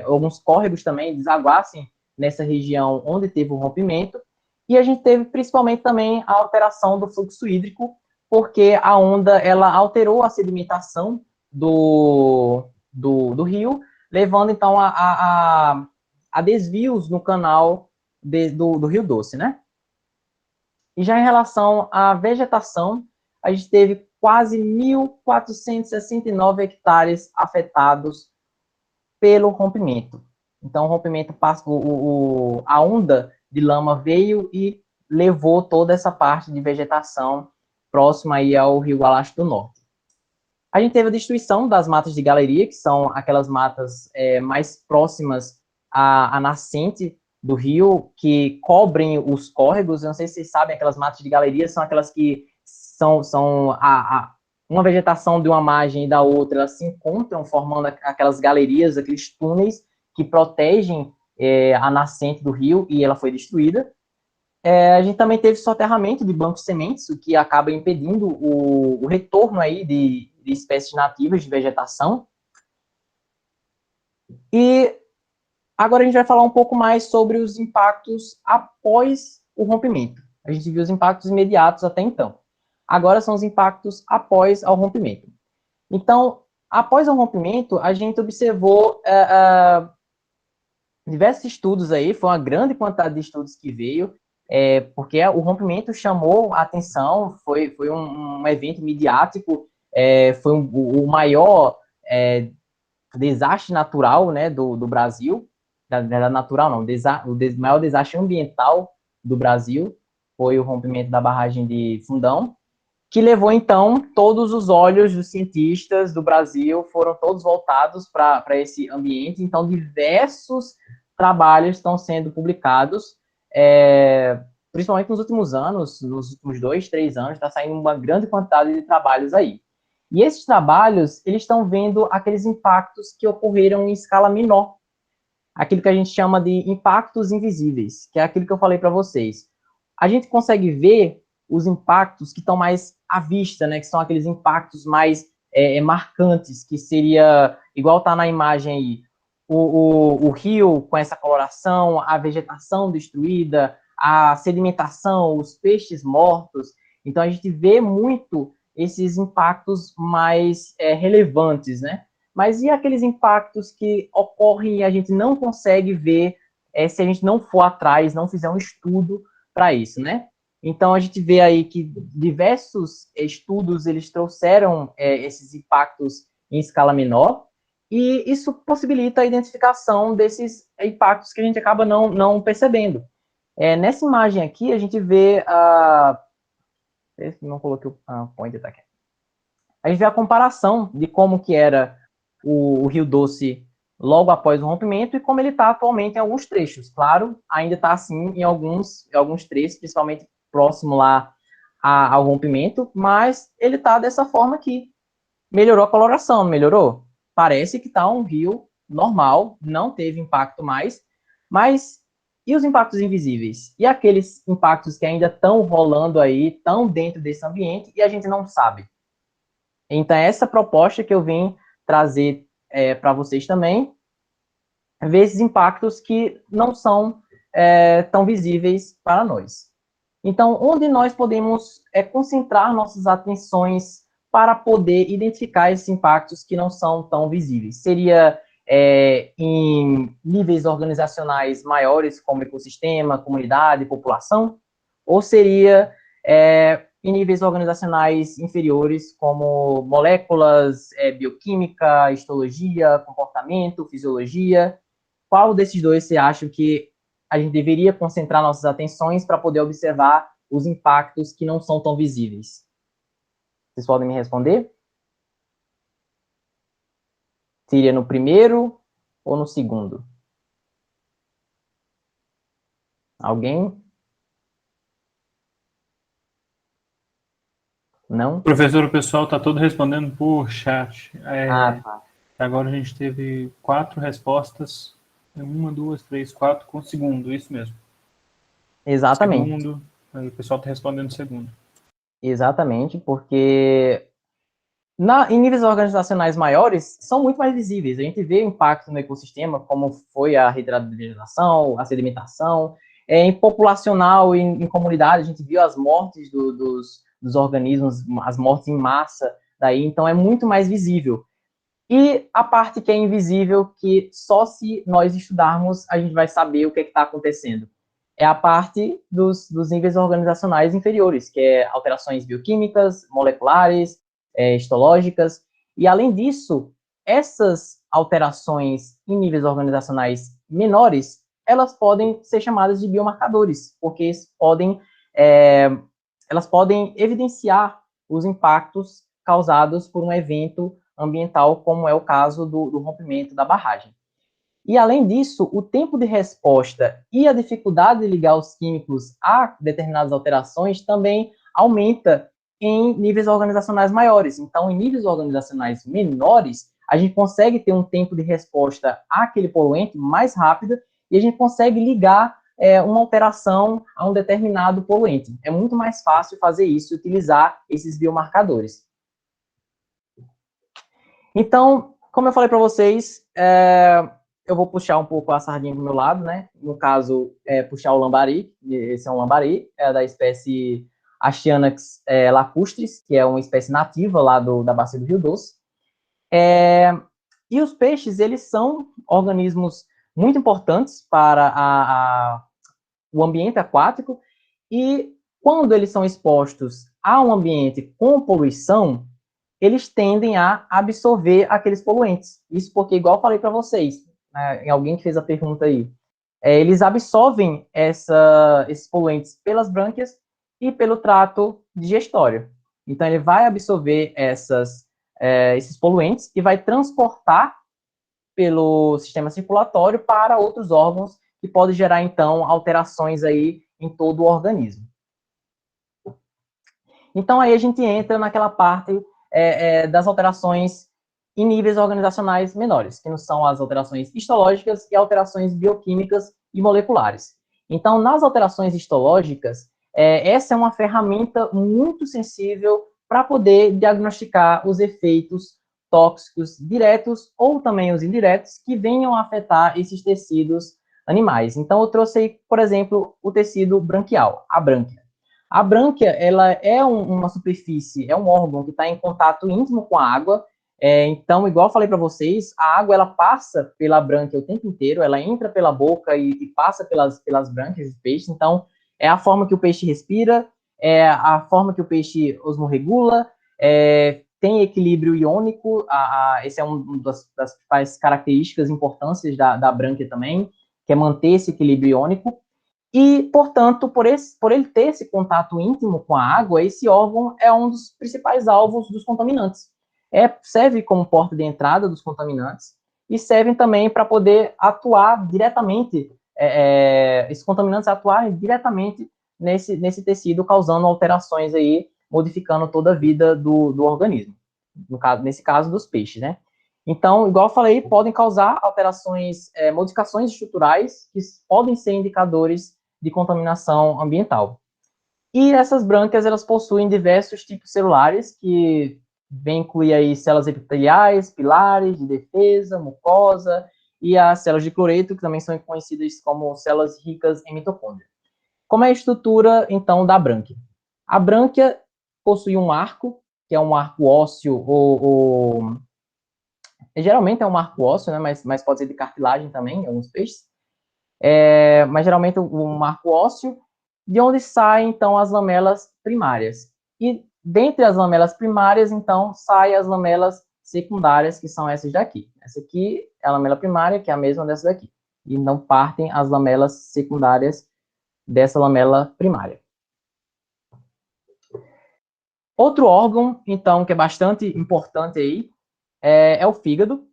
alguns córregos também desaguassem nessa região onde teve o rompimento. E a gente teve, principalmente, também a alteração do fluxo hídrico, porque a onda ela alterou a sedimentação do rio, levando, então, a desvios no canal do Rio Doce, né? E já em relação à vegetação, a gente teve quase 1.469 hectares afetados pelo rompimento. Então, o rompimento, a onda de lama veio e levou toda essa parte de vegetação próxima aí ao Rio Gualache do Norte. A gente teve a destruição das matas de galeria, que são aquelas matas mais próximas à nascente do rio, que cobrem os córregos. Eu não sei se vocês sabem, aquelas matas de galeria são aquelas que são uma vegetação de uma margem e da outra, elas se encontram formando aquelas galerias, aqueles túneis que protegem a nascente do rio, e ela foi destruída. A gente também teve soterramento de bancos de sementes, o que acaba impedindo o retorno aí de espécies nativas de vegetação. E agora a gente vai falar um pouco mais sobre os impactos após o rompimento. A gente viu os impactos imediatos até então. Agora são os impactos após o rompimento. Então, após o rompimento, a gente observou diversos estudos aí, foi uma grande quantidade de estudos que veio, porque o rompimento chamou a atenção, foi um evento midiático, foi o maior desastre natural, né, do Brasil, natural não, o maior desastre ambiental do Brasil, foi o rompimento da barragem de Fundão, que levou, então, todos os olhos dos cientistas do Brasil foram todos voltados para esse ambiente. Então, diversos trabalhos estão sendo publicados, principalmente nos últimos anos, nos últimos 2, 3 anos, está saindo uma grande quantidade de trabalhos aí. E esses trabalhos, eles estão vendo aqueles impactos que ocorreram em escala menor, aquilo que a gente chama de impactos invisíveis, que é aquilo que eu falei para vocês. A gente consegue ver os impactos que estão mais à vista, né, que são aqueles impactos mais marcantes, que seria, igual está na imagem aí, o rio com essa coloração, a vegetação destruída, a sedimentação, os peixes mortos. Então, a gente vê muito esses impactos mais relevantes, né? Mas e aqueles impactos que ocorrem e a gente não consegue ver se a gente não for atrás, não fizer um estudo para isso, né? Então, a gente vê aí que diversos estudos, eles trouxeram esses impactos em escala menor, e isso possibilita a identificação desses impactos que a gente acaba não percebendo. Nessa imagem aqui, a gente vê não coloquei o pointer, tá aqui. A gente vê a comparação de como que era o Rio Doce logo após o rompimento e como ele está atualmente em alguns trechos. Claro, ainda está assim em alguns trechos, principalmente próximo lá ao rompimento, mas ele está dessa forma aqui. Melhorou a coloração, não melhorou? Parece que está um rio normal, não teve impacto mais, mas e os impactos invisíveis? E aqueles impactos que ainda estão rolando aí, estão dentro desse ambiente e a gente não sabe? Então, essa proposta que eu vim trazer para vocês também, ver esses impactos que não são tão visíveis para nós. Então, onde nós podemos concentrar nossas atenções para poder identificar esses impactos que não são tão visíveis? Seria em níveis organizacionais maiores, como ecossistema, comunidade, população? Ou seria em níveis organizacionais inferiores, como moléculas, bioquímica, histologia, comportamento, fisiologia? Qual desses dois você acha que a gente deveria concentrar nossas atenções para poder observar os impactos que não são tão visíveis? Vocês podem me responder? Seria no primeiro ou no segundo? Alguém? Não? Professor, o pessoal está todo respondendo por chat. Tá. Agora a gente teve 4 respostas. 1, 2, 3, 4 com o segundo, isso mesmo. Exatamente. Segundo, aí o pessoal está respondendo segundo. Exatamente, porque em níveis organizacionais maiores, são muito mais visíveis. A gente vê o impacto no ecossistema, como foi a retirada de vegetação, a sedimentação. Em populacional, em comunidade, a gente viu as mortes dos organismos, as mortes em massa, daí, então é muito mais visível. E a parte que é invisível, que só se nós estudarmos, a gente vai saber o que está acontecendo. É a parte dos níveis organizacionais inferiores, que é alterações bioquímicas, moleculares, histológicas, e além disso, essas alterações em níveis organizacionais menores, elas podem ser chamadas de biomarcadores, porque elas podem evidenciar os impactos causados por um evento ambiental, como é o caso do rompimento da barragem. E, além disso, o tempo de resposta e a dificuldade de ligar os químicos a determinadas alterações também aumenta em níveis organizacionais maiores. Então, em níveis organizacionais menores, a gente consegue ter um tempo de resposta àquele poluente mais rápido e a gente consegue ligar uma alteração a um determinado poluente. É muito mais fácil fazer isso, utilizar esses biomarcadores. Então, como eu falei para vocês, eu vou puxar um pouco a sardinha do meu lado, né? No caso, puxar o lambari. Esse é um lambari, da espécie Astyanax lacustris, que é uma espécie nativa lá da bacia do Rio Doce. E os peixes, eles são organismos muito importantes para o ambiente aquático, e quando eles são expostos a um ambiente com poluição, eles tendem a absorver aqueles poluentes. Isso porque, igual eu falei para vocês, né, alguém que fez a pergunta aí, eles absorvem esses poluentes pelas brânquias e pelo trato digestório. Então, ele vai absorver esses poluentes e vai transportar pelo sistema circulatório para outros órgãos, que pode gerar, então, alterações aí em todo o organismo. Então, aí a gente entra naquela parte das alterações em níveis organizacionais menores, que não são as alterações histológicas e alterações bioquímicas e moleculares. Então, nas alterações histológicas, essa é uma ferramenta muito sensível para poder diagnosticar os efeitos tóxicos diretos ou também os indiretos que venham a afetar esses tecidos animais. Então, eu trouxe aí, por exemplo, o tecido branquial, a brânquia. A brânquia, ela é uma superfície, é um órgão que está em contato íntimo com a água. Então, igual eu falei para vocês, a água, ela passa pela brânquia o tempo inteiro, ela entra pela boca e passa pelas brânquias do peixe. Então, é a forma que o peixe respira, é a forma que o peixe osmorregula, tem equilíbrio iônico, esse é uma das principais características, importâncias da brânquia também, que é manter esse equilíbrio iônico. E, portanto, por ele ter esse contato íntimo com a água, esse órgão é um dos principais alvos dos contaminantes. Serve como porta de entrada dos contaminantes e servem também para poder atuar diretamente, esses contaminantes atuarem diretamente nesse tecido, causando alterações aí, modificando toda a vida do organismo. Nesse caso, dos peixes, né? Então, igual eu falei, podem causar alterações, modificações estruturais que podem ser indicadores de contaminação ambiental. E essas brânquias, elas possuem diversos tipos celulares, que vem incluir aí células epiteliais, pilares de defesa, mucosa, e as células de cloreto, que também são conhecidas como células ricas em mitocôndria. Como é a estrutura, então, da brânquia? A brânquia possui um arco, que é um arco ósseo, geralmente é um arco ósseo, né, mas pode ser de cartilagem também, em alguns peixes. Mas geralmente um arco ósseo, de onde saem, então, as lamelas primárias. E dentre as lamelas primárias, então, saem as lamelas secundárias, que são essas daqui. Essa aqui é a lamela primária, que é a mesma dessa daqui. E não partem as lamelas secundárias dessa lamela primária. Outro órgão, então, que é bastante importante aí, é o fígado.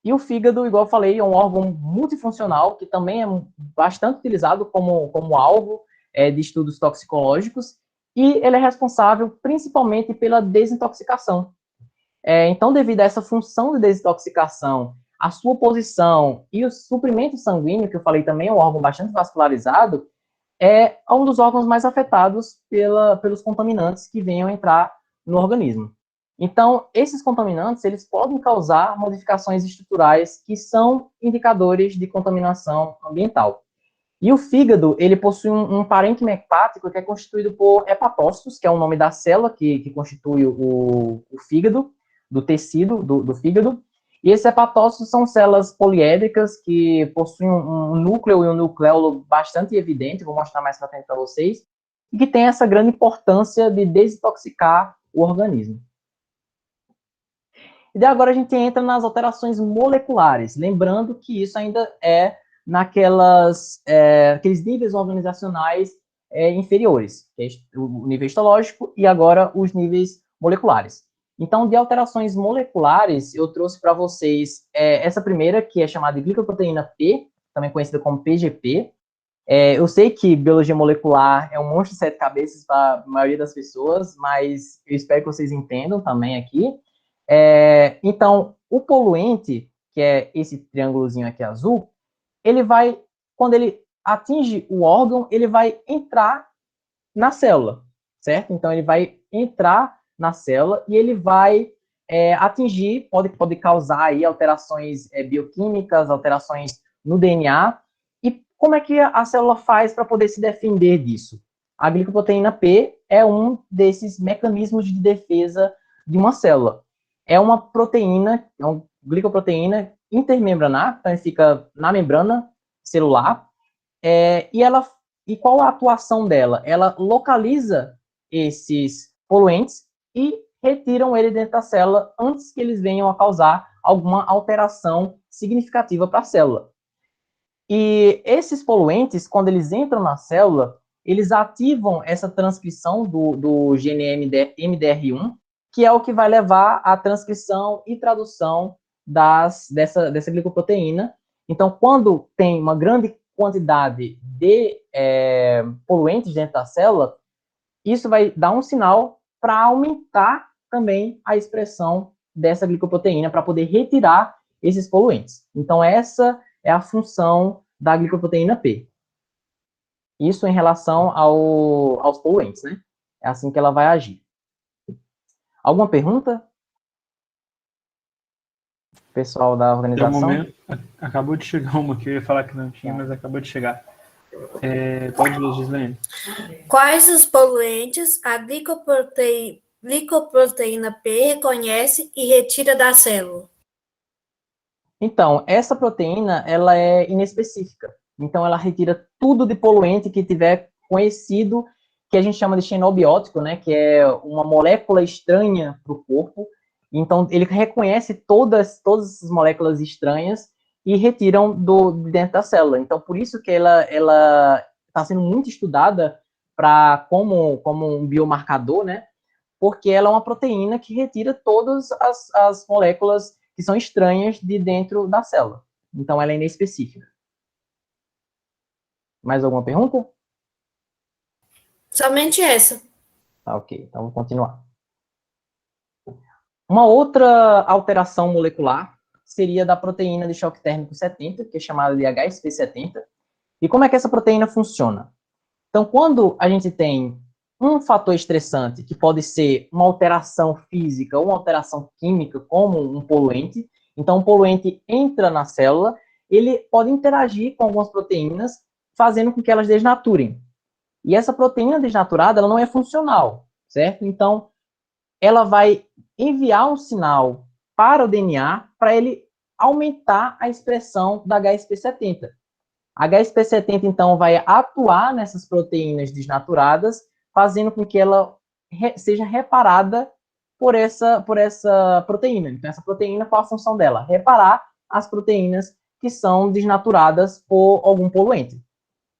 E o fígado, igual eu falei, é um órgão multifuncional, que também é bastante utilizado como alvo de estudos toxicológicos, e ele é responsável principalmente pela desintoxicação. Então, devido a essa função de desintoxicação, a sua posição e o suprimento sanguíneo, que eu falei também é um órgão bastante vascularizado, é um dos órgãos mais afetados pelos contaminantes que venham entrar no organismo. Então, esses contaminantes, eles podem causar modificações estruturais que são indicadores de contaminação ambiental. E o fígado, ele possui um parênquima hepático que é constituído por hepatócitos, que é o nome da célula que constitui o fígado, do tecido do fígado. E esses hepatócitos são células poliédricas que possuem um núcleo e um nucleolo bastante evidente, vou mostrar mais para frente para vocês, e que tem essa grande importância de desintoxicar o organismo. E daí agora a gente entra nas alterações moleculares, lembrando que isso ainda é aqueles níveis organizacionais inferiores, que é o nível histológico e agora os níveis moleculares. Então, de alterações moleculares, eu trouxe para vocês essa primeira, que é chamada de glicoproteína P, também conhecida como PGP. Eu sei que biologia molecular é um monstro de 7 cabeças para a maioria das pessoas, mas eu espero que vocês entendam também aqui. Então, o poluente, que é esse triângulozinho aqui azul, ele vai, quando ele atinge o órgão, ele vai entrar na célula, certo? Então, ele vai entrar na célula e ele vai atingir, pode causar aí alterações bioquímicas, alterações no DNA. E como é que a célula faz para poder se defender disso? A glicoproteína P é um desses mecanismos de defesa de uma célula. é uma proteína, é uma glicoproteína intermembranar, então ele fica na membrana celular, e qual a atuação dela? Ela localiza esses poluentes e retiram ele dentro da célula antes que eles venham a causar alguma alteração significativa para a célula. E esses poluentes, quando eles entram na célula, eles ativam essa transcrição do gene MDR1, que é o que vai levar à transcrição e tradução dessa glicoproteína. Então, quando tem uma grande quantidade de poluentes dentro da célula, isso vai dar um sinal para aumentar também a expressão dessa glicoproteína, para poder retirar esses poluentes. Então, essa é a função da glicoproteína P. Isso em relação aos poluentes, né? É assim que ela vai agir. Alguma pergunta? Pessoal da organização? Momento, acabou de chegar uma que eu ia falar que não tinha, mas acabou de chegar. Pode ler, Gislaine. Quais os poluentes a glicoproteína P reconhece e retira da célula? Então, essa proteína, ela é inespecífica. Então, ela retira tudo de poluente que tiver conhecido, que a gente chama de xenobiótico, né? Que é uma molécula estranha para o corpo. Então, ele reconhece todas essas moléculas estranhas e retiram de dentro da célula. Então, por isso que ela está sendo muito estudada como um biomarcador, né? Porque ela é uma proteína que retira todas as moléculas que são estranhas de dentro da célula. Então, ela é inespecífica. Mais alguma pergunta? Somente essa. Tá, ok. Então, vou continuar. Uma outra alteração molecular seria da proteína de choque térmico 70, que é chamada de HSP70. E como é que essa proteína funciona? Então, quando a gente tem um fator estressante, que pode ser uma alteração física ou uma alteração química, como um poluente, então um poluente entra na célula, ele pode interagir com algumas proteínas, fazendo com que elas desnaturem. E essa proteína desnaturada, ela não é funcional, certo? Então, ela vai enviar um sinal para o DNA para ele aumentar a expressão da HSP70. A HSP70, então, vai atuar nessas proteínas desnaturadas, fazendo com que ela seja reparada por essa proteína. Então, essa proteína, qual a função dela? Reparar as proteínas que são desnaturadas por algum poluente.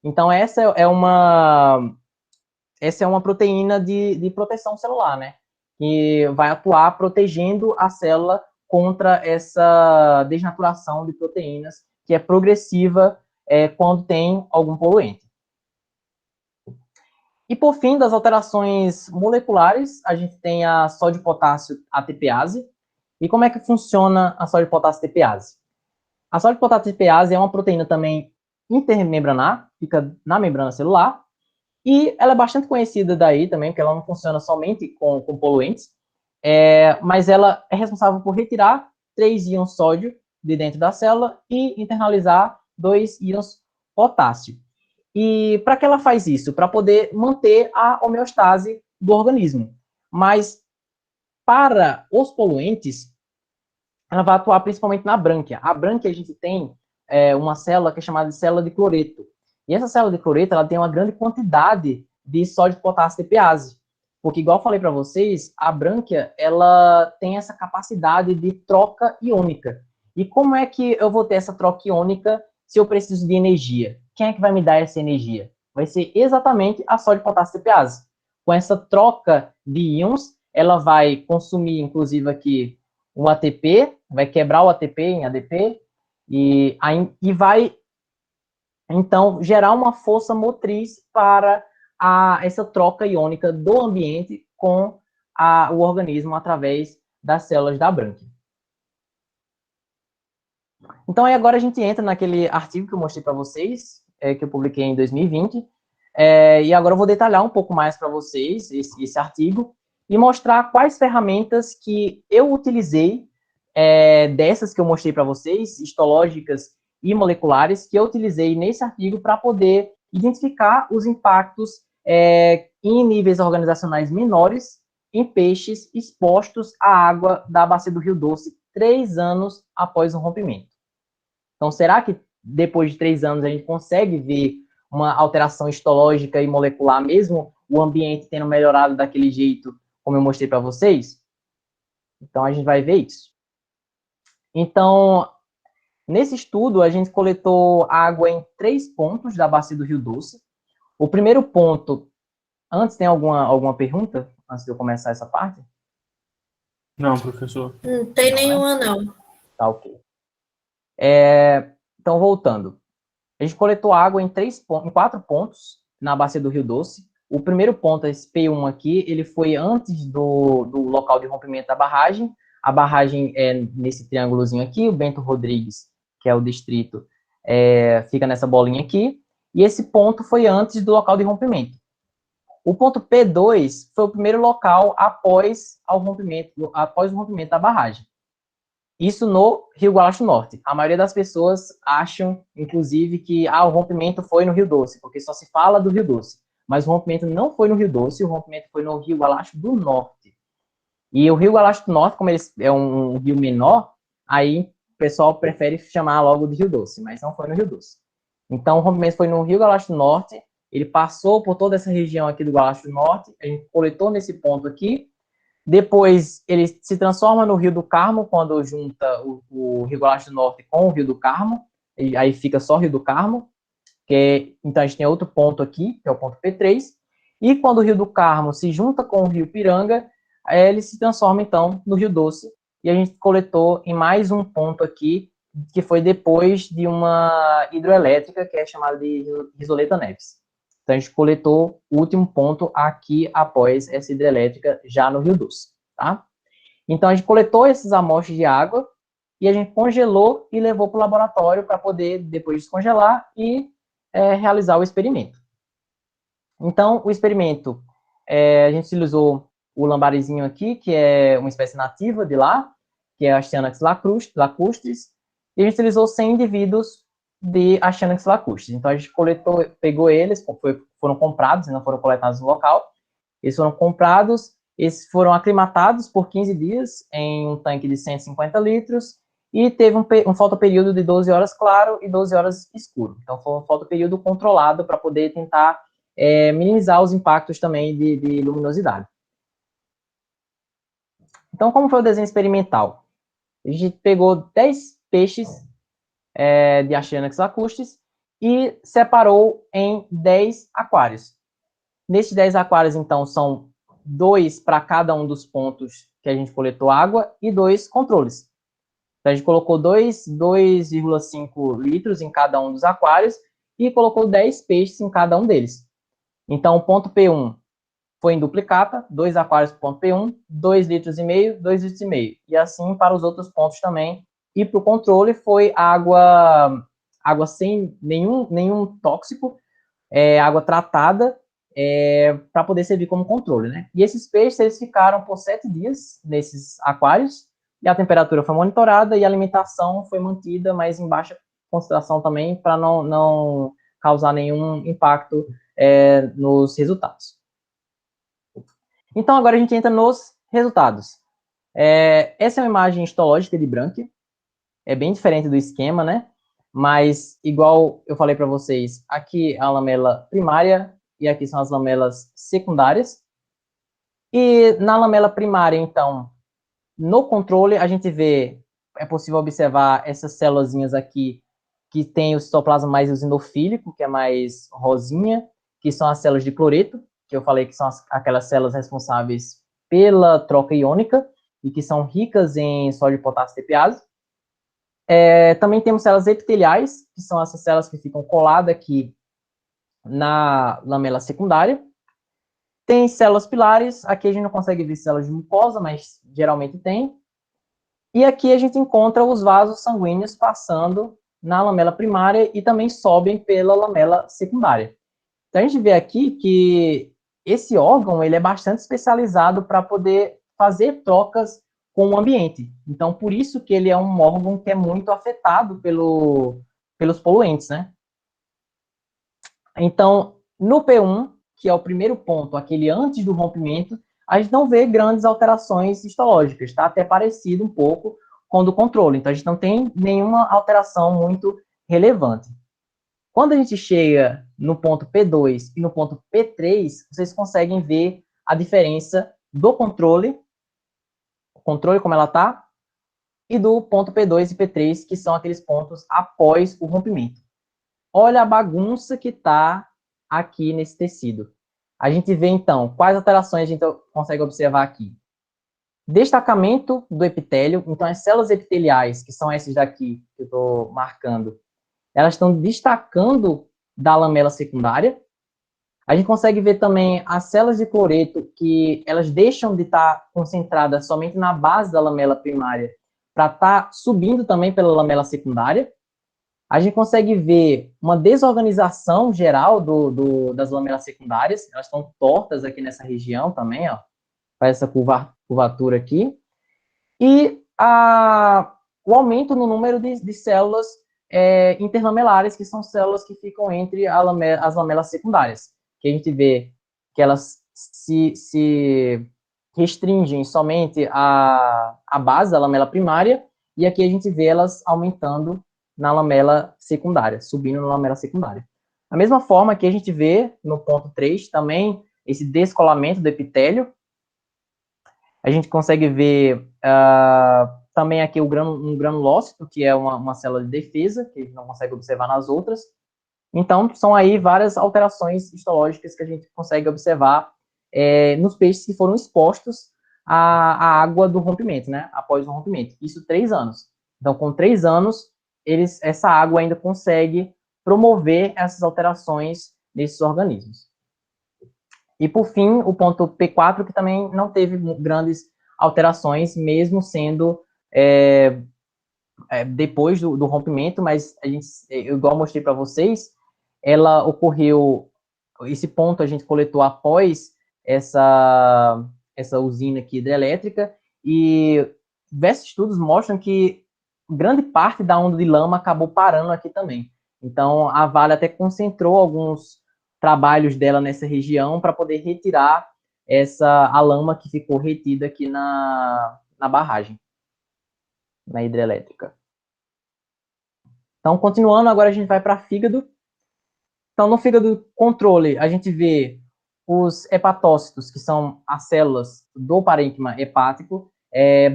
Então, essa é uma proteína de proteção celular, né? Que vai atuar protegendo a célula contra essa desnaturação de proteínas, que é progressiva quando tem algum poluente. E, por fim, das alterações moleculares, a gente tem a sódio-potássio ATPase. E como é que funciona a sódio-potássio ATPase? A sódio-potássio ATPase é uma proteína também intermembranar, fica na membrana celular, e ela é bastante conhecida daí também, porque ela não funciona somente com poluentes, mas ela é responsável por retirar 3 íons sódio de dentro da célula e internalizar 2 íons potássio. E para que ela faz isso? Para poder manter a homeostase do organismo. Mas para os poluentes, ela vai atuar principalmente na brânquia. A brânquia, a gente tem uma célula que é chamada de célula de cloreto. E essa célula de cloreto, ela tem uma grande quantidade de sódio-potássio ATPase. Porque, igual eu falei para vocês, a brânquia, ela tem essa capacidade de troca iônica. E como é que eu vou ter essa troca iônica se eu preciso de energia? Quem é que vai me dar essa energia? Vai ser exatamente a sódio-potássio ATPase. Com essa troca de íons, ela vai consumir, inclusive, aqui o ATP, vai quebrar o ATP em ADP, e vai, então, gerar uma força motriz para essa troca iônica do ambiente com o organismo através das células da brânquia. Então, aí agora a gente entra naquele artigo que eu mostrei para vocês, que eu publiquei em 2020, e agora eu vou detalhar um pouco mais para vocês esse artigo e mostrar quais ferramentas que eu utilizei, dessas que eu mostrei para vocês, histológicas e moleculares, que eu utilizei nesse artigo para poder identificar os impactos em níveis organizacionais menores em peixes expostos à água da bacia do Rio Doce 3 anos após o rompimento. Então, será que depois de 3 anos a gente consegue ver uma alteração histológica e molecular, mesmo o ambiente tendo melhorado daquele jeito, como eu mostrei para vocês? Então, a gente vai ver isso. Então, nesse estudo, a gente coletou água em 3 pontos da bacia do Rio Doce. O primeiro ponto, antes, tem alguma pergunta, antes de eu começar essa parte? Não, professor. Não tem nenhuma, não. Tá, ok. Então, voltando. A gente coletou água em 4 pontos na bacia do Rio Doce. O primeiro ponto, esse P1 aqui, ele foi antes do local de rompimento da barragem. A barragem é nesse triângulozinho aqui, o Bento Rodrigues, que é o distrito, fica nessa bolinha aqui. E esse ponto foi antes do local de rompimento. O ponto P2 foi o primeiro local após o rompimento da barragem. Isso no Rio Gualacho Norte. A maioria das pessoas acham, inclusive, que o rompimento foi no Rio Doce, porque só se fala do Rio Doce. Mas o rompimento não foi no Rio Doce, o rompimento foi no Rio Gualacho do Norte. E o Rio Gualacho do Norte, como ele é um rio menor, aí o pessoal prefere chamar logo de Rio Doce, mas não foi no Rio Doce. Então, o rompimento foi no Rio Gualacho do Norte, ele passou por toda essa região aqui do Gualacho do Norte, a gente coletou nesse ponto aqui. Depois, ele se transforma no Rio do Carmo, quando junta o Rio Gualacho do Norte com o Rio do Carmo, e aí fica só o Rio do Carmo, então a gente tem outro ponto aqui, que é o ponto P3, e quando o Rio do Carmo se junta com o Rio Piranga, ele se transforma, então, no Rio Doce, e a gente coletou em mais um ponto aqui, que foi depois de uma hidroelétrica, que é chamada de Risoleta Neves. Então, a gente coletou o último ponto aqui após essa hidrelétrica, já no Rio Doce, tá? Então, a gente coletou essas amostras de água e a gente congelou e levou para o laboratório para poder, depois descongelar e realizar o experimento. Então, o experimento, a gente utilizou o lambarizinho aqui, que é uma espécie nativa de lá, que é a Astyanax lacustris, e a gente utilizou 100 indivíduos de Astyanax lacustris. Então, a gente pegou eles, foram comprados, não foram coletados no local, eles foram comprados, eles foram aclimatados por 15 dias em um tanque de 150 litros, e teve um fotoperíodo de 12 horas claro e 12 horas escuro. Então, foi um fotoperíodo controlado para poder tentar minimizar os impactos também de luminosidade. Então, como foi o desenho experimental? A gente pegou 10 peixes de Astyanax lacustris e separou em 10 aquários. Nesses 10 aquários, então, são 2 para cada um dos pontos que a gente coletou água e 2 controles. Então, a gente colocou 2,5 litros em cada um dos aquários e colocou 10 peixes em cada um deles. Então, o ponto P1 foi em duplicata, 2 aquários para o ponto P1, 2,5 litros, 2,5 litros. E assim para os outros pontos também. E para o controle foi água sem nenhum tóxico, água tratada, para poder servir como controle, né? E esses peixes, eles ficaram por 7 dias nesses aquários, e a temperatura foi monitorada e a alimentação foi mantida, mas em baixa concentração também, para não causar nenhum impacto nos resultados. Então, agora a gente entra nos resultados. Essa é uma imagem histológica de Branquia, é bem diferente do esquema, né? Mas, igual eu falei para vocês, aqui é a lamela primária e aqui são as lamelas secundárias. E na lamela primária, então, no controle, a gente vê, é possível observar essas célulazinhas aqui, que tem o citoplasma mais eosinofílico, que é mais rosinha, que são as células de cloreto, que eu falei que são aquelas células responsáveis pela troca iônica e que são ricas em sódio, potássio e TPase. Também temos células epiteliais, que são essas células que ficam coladas aqui na lamela secundária. Tem células pilares, aqui a gente não consegue ver células de mucosa, mas geralmente tem. E aqui a gente encontra os vasos sanguíneos passando na lamela primária e também sobem pela lamela secundária. Então a gente vê aqui que esse órgão ele é bastante especializado para poder fazer trocas com o ambiente. Então, por isso que ele é um órgão que é muito afetado pelos poluentes, né? Então, no P1, que é o primeiro ponto, aquele antes do rompimento, a gente não vê grandes alterações histológicas, está até parecido um pouco com o do controle. Então, a gente não tem nenhuma alteração muito relevante. Quando a gente chega no ponto P2 e no ponto P3, vocês conseguem ver a diferença do controle como ela está, e do ponto P2 e P3, que são aqueles pontos após o rompimento. Olha a bagunça que está aqui nesse tecido. A gente vê, então, quais alterações a gente consegue observar aqui. Destacamento do epitélio. Então, as células epiteliais, que são essas daqui, que eu estou marcando, elas estão destacando da lamela secundária. A gente consegue ver também as células de cloreto, que elas deixam de estar concentradas somente na base da lamela primária, para estar subindo também pela lamela secundária. A gente consegue ver uma desorganização geral das lamelas secundárias, elas estão tortas aqui nessa região também, ó, faz essa curvatura aqui. E o aumento no número de células interlamelares, que são células que ficam entre as lamelas secundárias, que a gente vê que elas se restringem somente à base da lamela primária, e aqui a gente vê elas aumentando na lamela secundária, subindo na lamela secundária. Da mesma forma que a gente vê no ponto 3 também esse descolamento do epitélio. A gente consegue ver também aqui um granulócito, que é uma célula de defesa, que a gente não consegue observar nas outras. Então, são aí várias alterações histológicas que a gente consegue observar nos peixes que foram expostos à água do rompimento, né? Após o rompimento. Isso 3 anos. Então, com 3 anos, essa água ainda consegue promover essas alterações nesses organismos. E, por fim, o ponto P4, que também não teve grandes alterações, mesmo sendo depois do rompimento, mas igual eu mostrei para vocês, ela ocorreu, esse ponto a gente coletou após essa usina aqui hidrelétrica, e diversos estudos mostram que grande parte da onda de lama acabou parando aqui também. Então, a Vale até concentrou alguns trabalhos dela nessa região para poder retirar a lama que ficou retida aqui na barragem, na hidrelétrica. Então, continuando, agora a gente vai para fígado. Então, no fígado controle, a gente vê os hepatócitos, que são as células do parênquima hepático,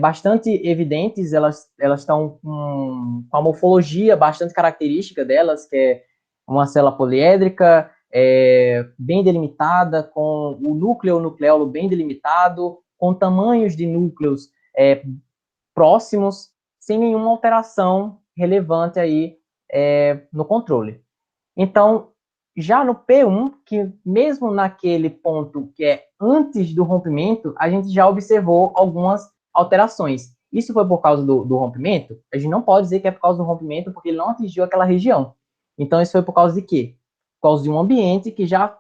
bastante evidentes, elas estão com a morfologia bastante característica delas, que é uma célula poliédrica, bem delimitada, com o nucleolo bem delimitado, com tamanhos de núcleos próximos, sem nenhuma alteração relevante aí no controle. Então, já no P1, que mesmo naquele ponto que é antes do rompimento, a gente já observou algumas alterações. Isso foi por causa do rompimento? A gente não pode dizer que é por causa do rompimento, porque ele não atingiu aquela região. Então, isso foi por causa de quê? Por causa de um ambiente que já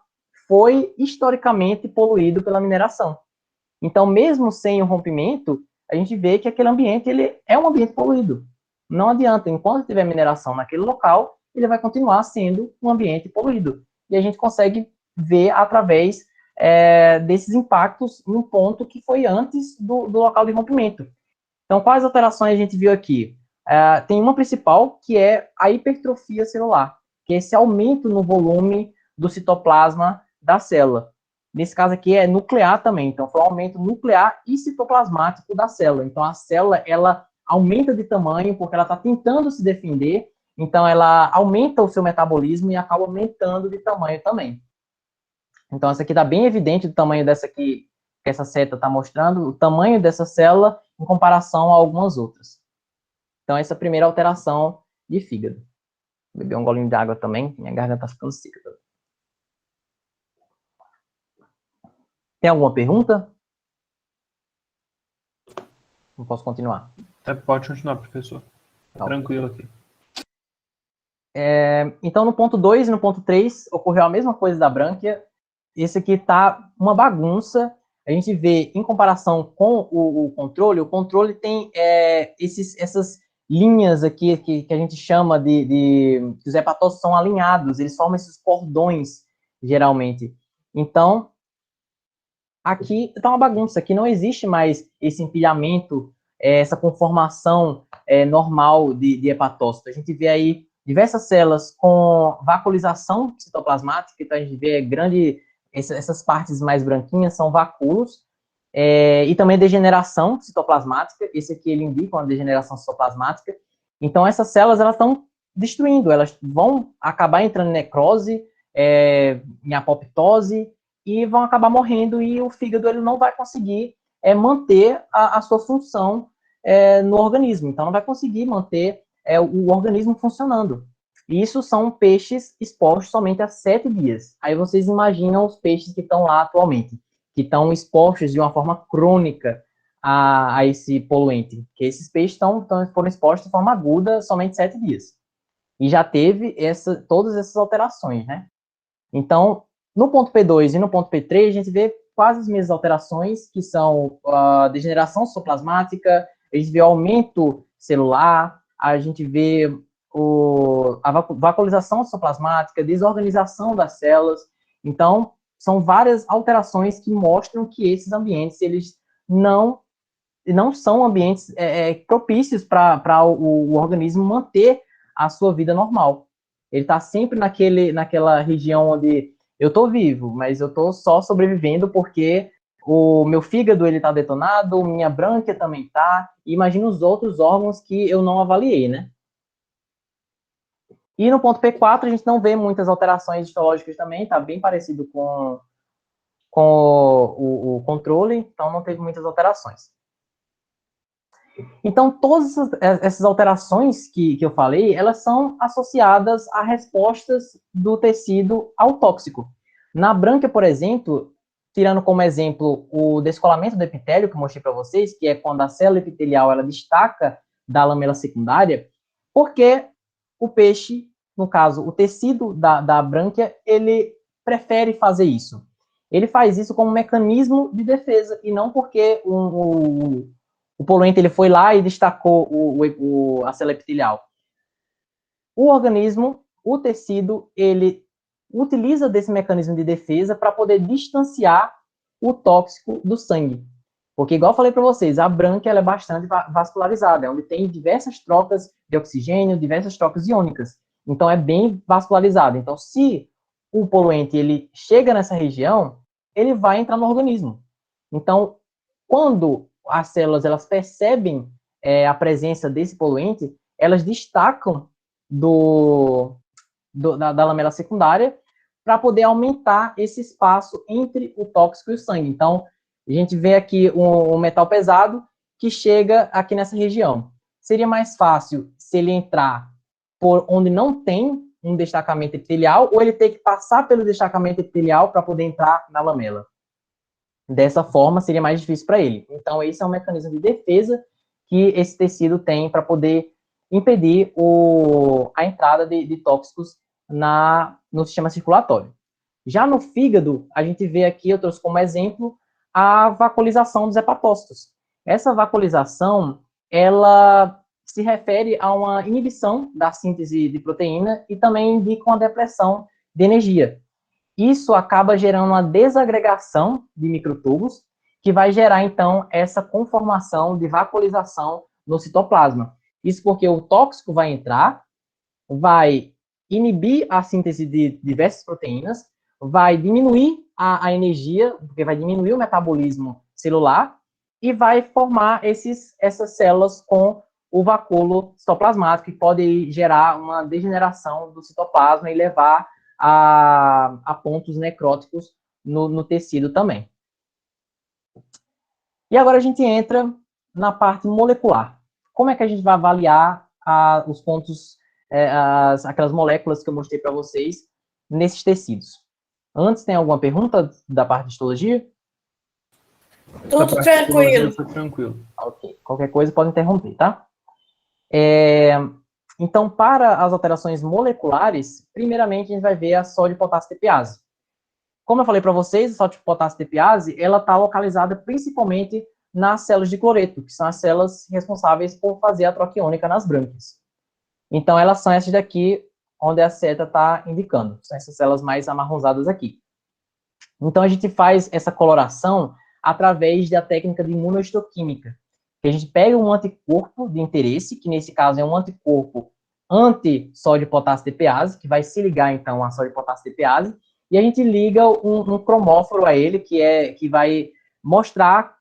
foi historicamente poluído pela mineração. Então, mesmo sem o rompimento, a gente vê que aquele ambiente ele é um ambiente poluído. Não adianta, enquanto tiver mineração naquele local, ele vai continuar sendo um ambiente poluído. E a gente consegue ver através desses impactos em um ponto que foi antes do local de rompimento. Então, quais alterações a gente viu aqui? Tem uma principal, que é a hipertrofia celular, que é esse aumento no volume do citoplasma da célula. Nesse caso aqui é nuclear também, então foi um aumento nuclear e citoplasmático da célula. Então, a célula, ela aumenta de tamanho porque ela está tentando se defender, então ela aumenta o seu metabolismo e acaba aumentando de tamanho também. Então, essa aqui está bem evidente o tamanho dessa aqui, que essa seta está mostrando, o tamanho dessa célula em comparação a algumas outras. Então, essa é a primeira alteração de fígado. Vou beber um golinho de água também, minha garganta está ficando seca. Tem alguma pergunta? Não posso continuar. Pode continuar, professor. Tranquilo aqui. Então, no ponto 2 e no ponto 3, ocorreu a mesma coisa da brânquia. Esse aqui está uma bagunça. A gente vê, em comparação com o controle tem essas linhas aqui que a gente chama que os hepatócitos são alinhados, eles formam esses cordões, geralmente. Então, aqui está uma bagunça, aqui não existe mais esse empilhamento, essa conformação normal de hepatócito. A gente vê aí diversas células com vacuolização citoplasmática, então a gente vê essas partes mais branquinhas são vacúolos, e também degeneração citoplasmática, esse aqui ele indica uma degeneração citoplasmática. Então essas células elas estão destruindo, elas vão acabar entrando em necrose, em apoptose, e vão acabar morrendo, e o fígado ele não vai conseguir manter a sua função no organismo, então não vai conseguir manter o organismo funcionando. Isso são peixes expostos somente a 7 dias. Aí vocês imaginam os peixes que estão lá atualmente, que estão expostos de uma forma crônica a esse poluente, que esses peixes foram expostos de forma aguda somente 7 dias. E já teve todas essas alterações, né? Então, no ponto P2 e no ponto P3, a gente vê quase as mesmas alterações, que são a degeneração citoplasmática, a gente vê o aumento celular, a gente vê a vacuolização citoplasmática, desorganização das células. Então, são várias alterações que mostram que esses ambientes, eles não são ambientes propícios para o organismo manter a sua vida normal. Ele está sempre naquela região onde eu estou vivo, mas eu estou só sobrevivendo porque o meu fígado ele está detonado, minha brânquia também está, e imagina os outros órgãos que eu não avaliei, né? E no ponto P4 a gente não vê muitas alterações histológicas também, está bem parecido com o controle, então não teve muitas alterações. Então, todas essas alterações que eu falei, elas são associadas a respostas do tecido ao tóxico. Na brânquia, por exemplo, tirando como exemplo o descolamento do epitélio, que eu mostrei para vocês, que é quando a célula epitelial ela destaca da lamela secundária, porque o peixe, no caso, o tecido da brânquia, ele prefere fazer isso. Ele faz isso como um mecanismo de defesa, e não porque o poluente ele foi lá e destacou a célula epitelial. O organismo, o tecido, ele utiliza desse mecanismo de defesa para poder distanciar o tóxico do sangue. Porque, igual eu falei para vocês, a brânquia ela é bastante vascularizada, é onde tem diversas trocas de oxigênio, diversas trocas iônicas. Então, é bem vascularizado. Então, se o poluente ele chega nessa região, ele vai entrar no organismo. Então, quando as células elas percebem a presença desse poluente, elas destacam da lamela secundária para poder aumentar esse espaço entre o tóxico e o sangue. Então, a gente vê aqui um metal pesado que chega aqui nessa região. Seria mais fácil se ele entrar por onde não tem um destacamento epitelial, ou ele ter que passar pelo destacamento epitelial para poder entrar na lamela. Dessa forma, seria mais difícil para ele. Então, esse é um mecanismo de defesa que esse tecido tem para poder impedir a entrada de tóxicos no sistema circulatório. Já no fígado, a gente vê aqui, eu trouxe como exemplo, a vacuolização dos hepatócitos. Essa vacuolização, ela se refere a uma inibição da síntese de proteína e também indica uma depressão de energia. Isso acaba gerando uma desagregação de microtubos, que vai gerar, então, essa conformação de vacuolização no citoplasma. Isso porque o tóxico vai entrar, vai inibir a síntese de diversas proteínas, vai diminuir a energia, porque vai diminuir o metabolismo celular, e vai formar essas células com o vacúolo citoplasmático, que pode gerar uma degeneração do citoplasma e levar a pontos necróticos no tecido também. E agora a gente entra na parte molecular. Como é que a gente vai avaliar os pontos, aquelas moléculas que eu mostrei para vocês nesses tecidos? Antes, tem alguma pergunta da parte de histologia? Tudo tranquilo. Tranquilo. Ok. Qualquer coisa pode interromper, tá? Então, para as alterações moleculares, primeiramente a gente vai ver a sódio-potássio-tepiase. Como eu falei para vocês, a sódio-potássio-tepiase, ela está localizada principalmente nas células de cloreto, que são as células responsáveis por fazer a troca iônica nas brânquias. Então, elas são essas daqui, onde a seta está indicando. São essas células mais amarronzadas aqui. Então, a gente faz essa coloração através da técnica de imunohistoquímica. A gente pega um anticorpo de interesse, que nesse caso é um anticorpo anti-sódio potássio DPase, que vai se ligar, então, à sódio potássio DPase, e a gente liga um cromóforo a ele, que vai mostrar,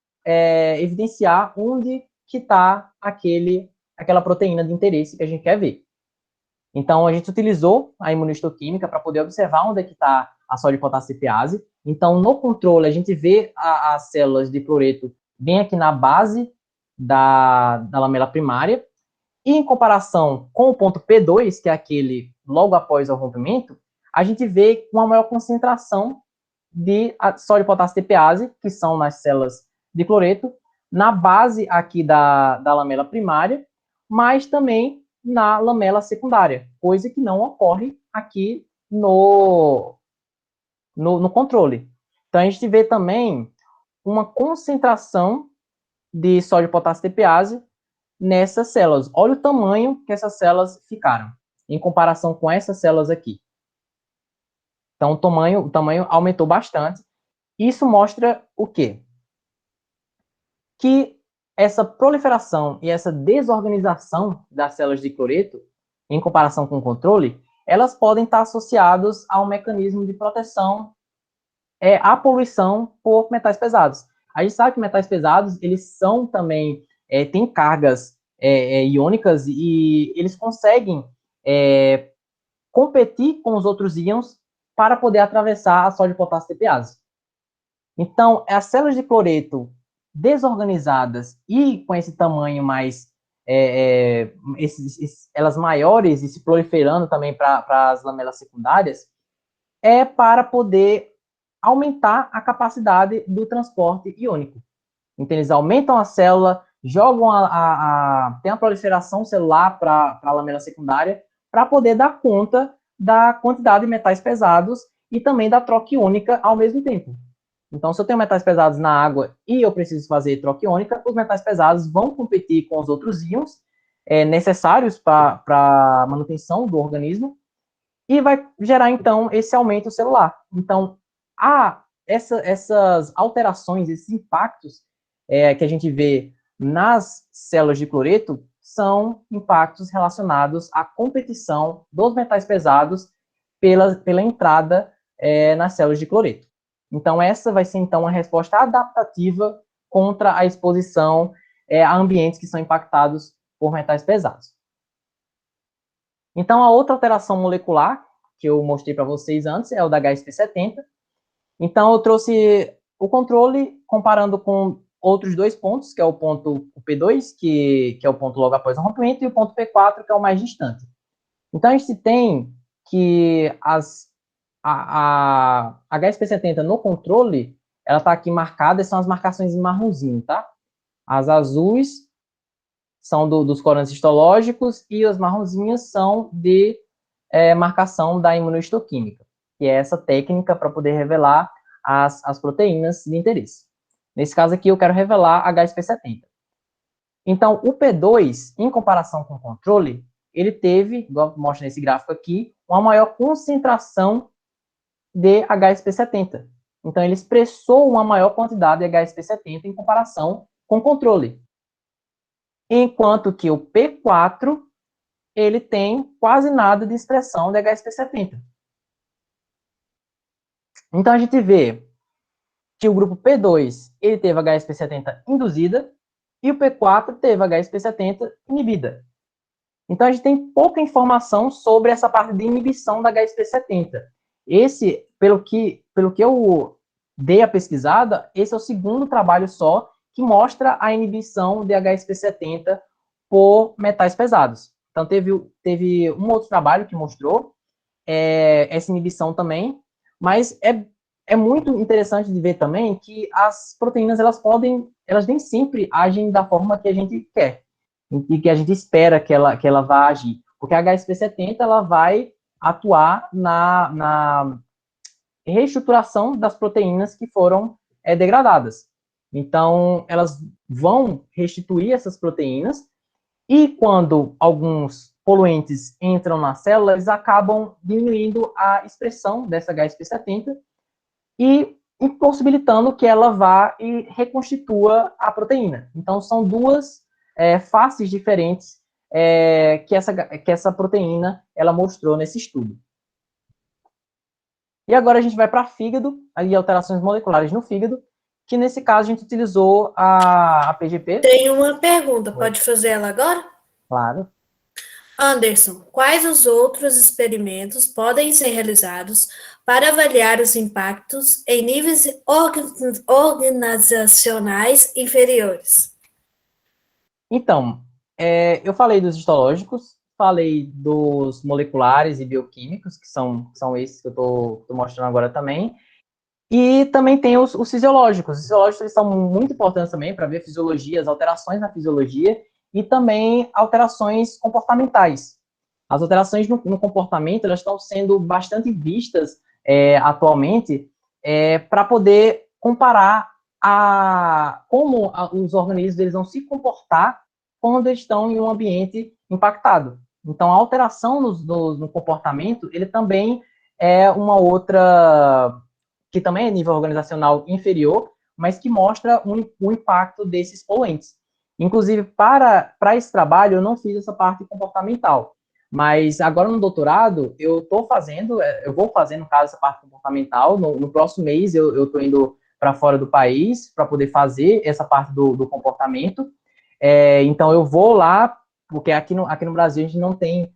evidenciar onde que está aquela proteína de interesse que a gente quer ver. Então, a gente utilizou a imunohistoquímica para poder observar onde é que está a sódio potássio DPase. Então, no controle, a gente vê as células de cloreto bem aqui na base da lamela primária, e em comparação com o ponto P2, que é aquele logo após o rompimento, a gente vê uma maior concentração de sódio potássio DPase, que são nas células de cloreto, na base aqui da lamela primária, mas também na lamela secundária, coisa que não ocorre aqui no controle. Então, a gente vê também uma concentração de sódio potássio DPase nessas células. Olha o tamanho que essas células ficaram, em comparação com essas células aqui. Então, o tamanho aumentou bastante. Isso mostra o quê? Que essa proliferação e essa desorganização das células de cloreto, em comparação com o controle, elas podem estar associadas a um mecanismo de proteção à poluição por metais pesados. A gente sabe que metais pesados, eles são também, têm cargas iônicas e eles conseguem competir com os outros íons para poder atravessar a sódio potássio DPase. Então, as células de cloreto desorganizadas e com esse tamanho mais, elas maiores e se proliferando também para as lamelas secundárias, é para poder aumentar a capacidade do transporte iônico. Então, eles aumentam a célula, jogam tem a proliferação celular para a lamela secundária, para poder dar conta da quantidade de metais pesados e também da troca iônica ao mesmo tempo. Então, se eu tenho metais pesados na água e eu preciso fazer troca iônica, os metais pesados vão competir com os outros íons necessários para a manutenção do organismo e vai gerar, então, esse aumento celular. Então, essas alterações, esses impactos que a gente vê nas células de cloreto são impactos relacionados à competição dos metais pesados pela entrada nas células de cloreto. Então, essa vai ser, então, uma resposta adaptativa contra a exposição a ambientes que são impactados por metais pesados. Então, a outra alteração molecular que eu mostrei para vocês antes é o da HSP70. Então, eu trouxe o controle comparando com outros dois pontos, que é o ponto P2, que é o ponto logo após o rompimento, e o ponto P4, que é o mais distante. Então, a gente tem que a HSP70 no controle, ela está aqui marcada, são as marcações em marronzinho, tá? As azuis são dos corantes histológicos e as marronzinhas são de marcação da imunohistoquímica, que é essa técnica para poder revelar as proteínas de interesse. Nesse caso aqui, eu quero revelar a HSP70. Então, o P2, em comparação com o controle, ele teve, igual mostra nesse gráfico aqui, uma maior concentração de HSP70. Então, ele expressou uma maior quantidade de HSP70 em comparação com o controle. Enquanto que o P4, ele tem quase nada de expressão de HSP70. Então, a gente vê que o grupo P2, ele teve HSP70 induzida, e o P4 teve HSP70 inibida. Então, a gente tem pouca informação sobre essa parte de inibição da HSP70. Esse, pelo que eu dei a pesquisada, esse é o segundo trabalho só que mostra a inibição de HSP70 por metais pesados. Então, teve um outro trabalho que mostrou essa inibição também, mas é muito interessante de ver também que as proteínas, elas nem sempre agem da forma que a gente quer, e que a gente espera que ela vá agir. Porque a HSP70, ela vai atuar na reestruturação das proteínas que foram degradadas. Então, elas vão restituir essas proteínas, e quando alguns poluentes entram na célula, eles acabam diminuindo a expressão dessa HSP70, e impossibilitando que ela vá e reconstitua a proteína. Então, são duas faces diferentes que essa proteína ela mostrou nesse estudo. E agora a gente vai para fígado, ali alterações moleculares no fígado, que nesse caso a gente utilizou a PGP. Tem uma pergunta, pode fazer ela agora? Claro. Anderson, quais os outros experimentos podem ser realizados para avaliar os impactos em níveis organizacionais inferiores? Então, eu falei dos histológicos, falei dos moleculares e bioquímicos, que são esses que eu estou mostrando agora também, e também tem os fisiológicos. Os fisiológicos eles são muito importantes também para ver fisiologias, alterações na fisiologia, e também alterações comportamentais. As alterações no comportamento elas estão sendo bastante vistas atualmente para poder comparar como os organismos eles vão se comportar quando estão em um ambiente impactado. Então, a alteração no comportamento, ele também é uma outra, que também é nível organizacional inferior, mas que mostra o impacto desses poluentes. Inclusive, para esse trabalho, eu não fiz essa parte comportamental, mas agora no doutorado, eu vou fazer, no caso, essa parte comportamental. No próximo mês, eu estou indo para fora do país para poder fazer essa parte do comportamento. Então, eu vou lá, porque aqui no Brasil a gente não tem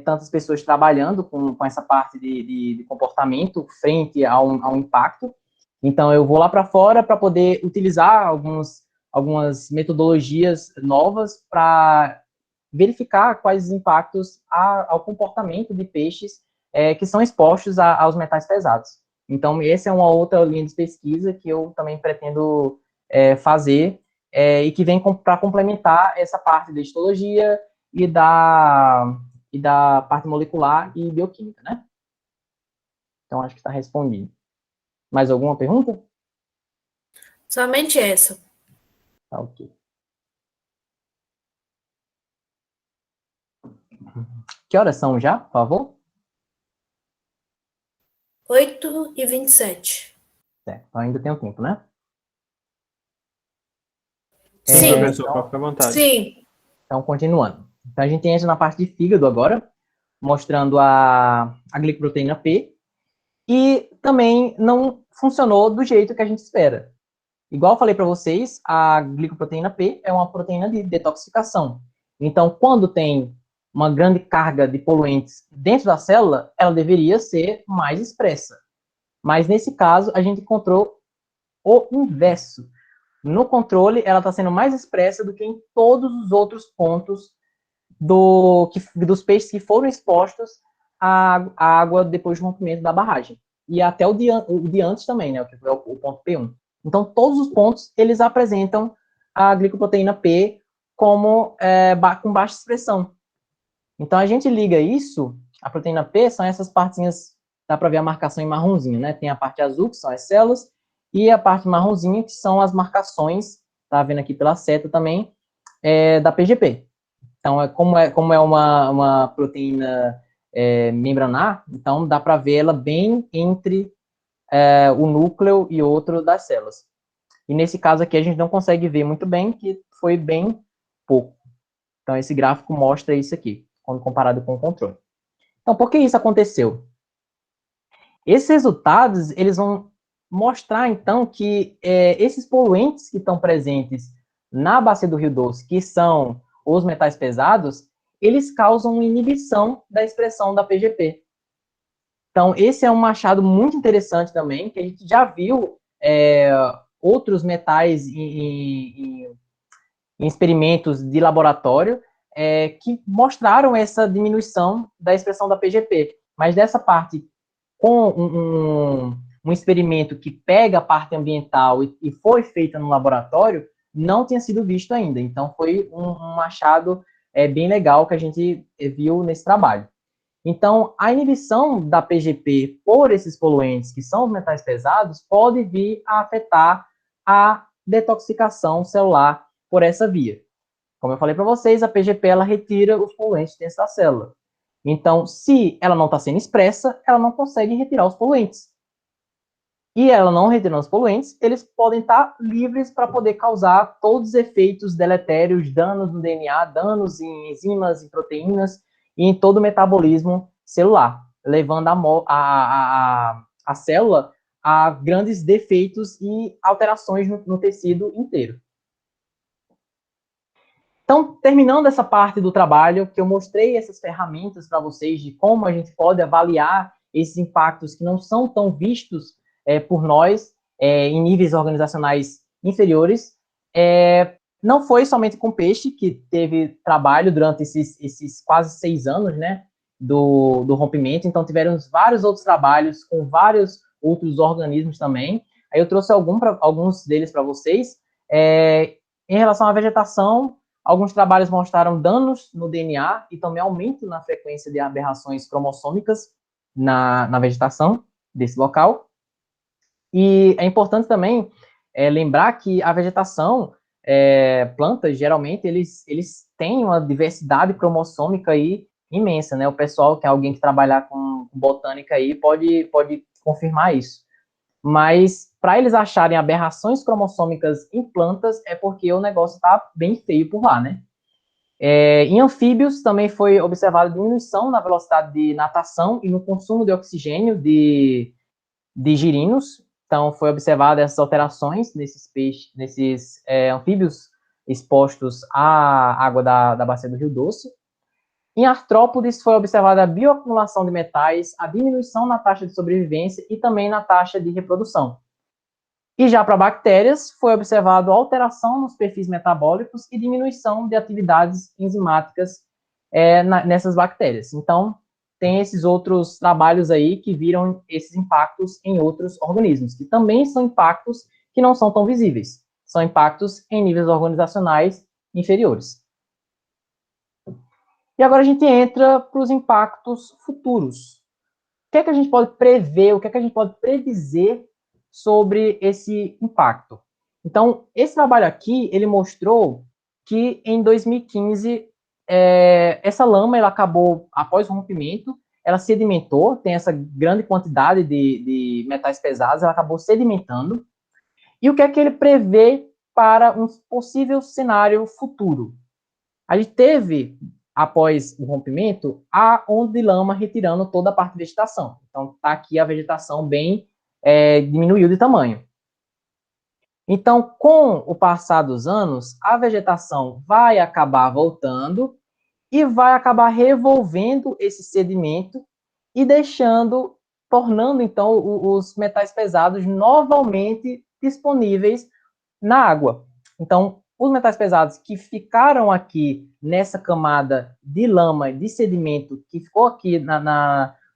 tantas pessoas trabalhando com essa parte de comportamento frente ao impacto. Então, eu vou lá para fora para poder utilizar algumas metodologias novas para verificar quais os impactos ao comportamento de peixes que são expostos aos metais pesados. Então, essa é uma outra linha de pesquisa que eu também pretendo fazer e que vem para complementar essa parte da histologia e da parte molecular e bioquímica, né? Então, acho que está respondido. Mais alguma pergunta? Somente essa. Tá, ok. Que horas são já, por favor? 8h27. Então ainda tem um tempo, né? Sim. Professor, pode ficar à vontade. Sim. Então, continuando. Então, a gente entra na parte de fígado agora, mostrando a glicoproteína P, e também não funcionou do jeito que a gente espera. Igual eu falei para vocês, a glicoproteína P é uma proteína de detoxificação. Então, quando tem uma grande carga de poluentes dentro da célula, ela deveria ser mais expressa. Mas, nesse caso, a gente encontrou o inverso. No controle, ela está sendo mais expressa do que em todos os outros pontos dos peixes que foram expostos à água depois do rompimento da barragem. E até o de antes também, né, que foi o ponto P1. Então, todos os pontos, eles apresentam a glicoproteína P como com baixa expressão. Então, a gente liga isso, a proteína P são essas partinhas, dá para ver a marcação em marronzinho, né? Tem a parte azul, que são as células, e a parte marronzinha, que são as marcações, tá vendo aqui pela seta também, da PGP. Então, como é uma proteína membranar, então dá para ver ela bem entre o núcleo e outro das células. E nesse caso aqui a gente não consegue ver muito bem, que foi bem pouco. Então, esse gráfico mostra isso aqui, quando comparado com o controle. Então, por que isso aconteceu? Esses resultados, eles vão mostrar, então, que esses poluentes que estão presentes na bacia do Rio Doce, que são os metais pesados, eles causam inibição da expressão da PGP. Então, esse é um achado muito interessante também, que a gente já viu outros metais em experimentos de laboratório que mostraram essa diminuição da expressão da PGP. Mas dessa parte, com um experimento que pega a parte ambiental e foi feita no laboratório, não tinha sido visto ainda. Então, foi um achado bem legal que a gente viu nesse trabalho. Então, a inibição da PGP por esses poluentes, que são os metais pesados, pode vir a afetar a detoxificação celular por essa via. Como eu falei para vocês, a PGP ela retira os poluentes dentro da célula. Então, se ela não está sendo expressa, ela não consegue retirar os poluentes. e ela não retirando os poluentes, eles podem estar livres para poder causar todos os efeitos deletérios, danos no DNA, danos em enzimas, em proteínas e em todo o metabolismo celular, levando a célula a grandes defeitos e alterações no tecido inteiro. Então, terminando essa parte do trabalho, que eu mostrei essas ferramentas para vocês de como a gente pode avaliar esses impactos que não são tão vistos por nós em níveis organizacionais inferiores, não foi somente com peixe que teve trabalho durante esses quase 6 anos, né, do rompimento, então tiveram vários outros trabalhos com vários outros organismos também. Aí eu trouxe alguns deles para vocês. Em relação à vegetação, alguns trabalhos mostraram danos no DNA e também aumento na frequência de aberrações cromossômicas na vegetação desse local. E é importante também lembrar que a vegetação, plantas, geralmente, eles têm uma diversidade cromossômica aí imensa, né? O pessoal, que é alguém que trabalhar com botânica aí, pode confirmar isso. Mas, para eles acharem aberrações cromossômicas em plantas, é porque o negócio está bem feio por lá, né? Em anfíbios, também foi observada diminuição na velocidade de natação e no consumo de oxigênio de girinos. Então, foi observada essas alterações nesses anfíbios expostos à água da bacia do Rio Doce. Em artrópodes, foi observada a bioacumulação de metais, a diminuição na taxa de sobrevivência e também na taxa de reprodução. E já para bactérias, foi observado alteração nos perfis metabólicos e diminuição de atividades enzimáticas nessas bactérias. Então, tem esses outros trabalhos aí que viram esses impactos em outros organismos, que também são impactos que não são tão visíveis. São impactos em níveis organizacionais inferiores. E agora a gente entra para os impactos futuros. O que é que a gente pode prever, o que é que a gente pode predizer sobre esse impacto? Então, esse trabalho aqui, ele mostrou que em 2015, essa lama, ela acabou, após o rompimento, ela sedimentou, tem essa grande quantidade de metais pesados, ela acabou sedimentando. E o que é que ele prevê para um possível cenário futuro? A gente teve, após o rompimento, a onda de lama retirando toda a parte de vegetação. Então, está aqui a vegetação bem diminuiu de tamanho. Então, com o passar dos anos, a vegetação vai acabar voltando e vai acabar revolvendo esse sedimento e tornando, então, os metais pesados novamente disponíveis na água. Então, os metais pesados que ficaram aqui nessa camada de lama e de sedimento que ficou aqui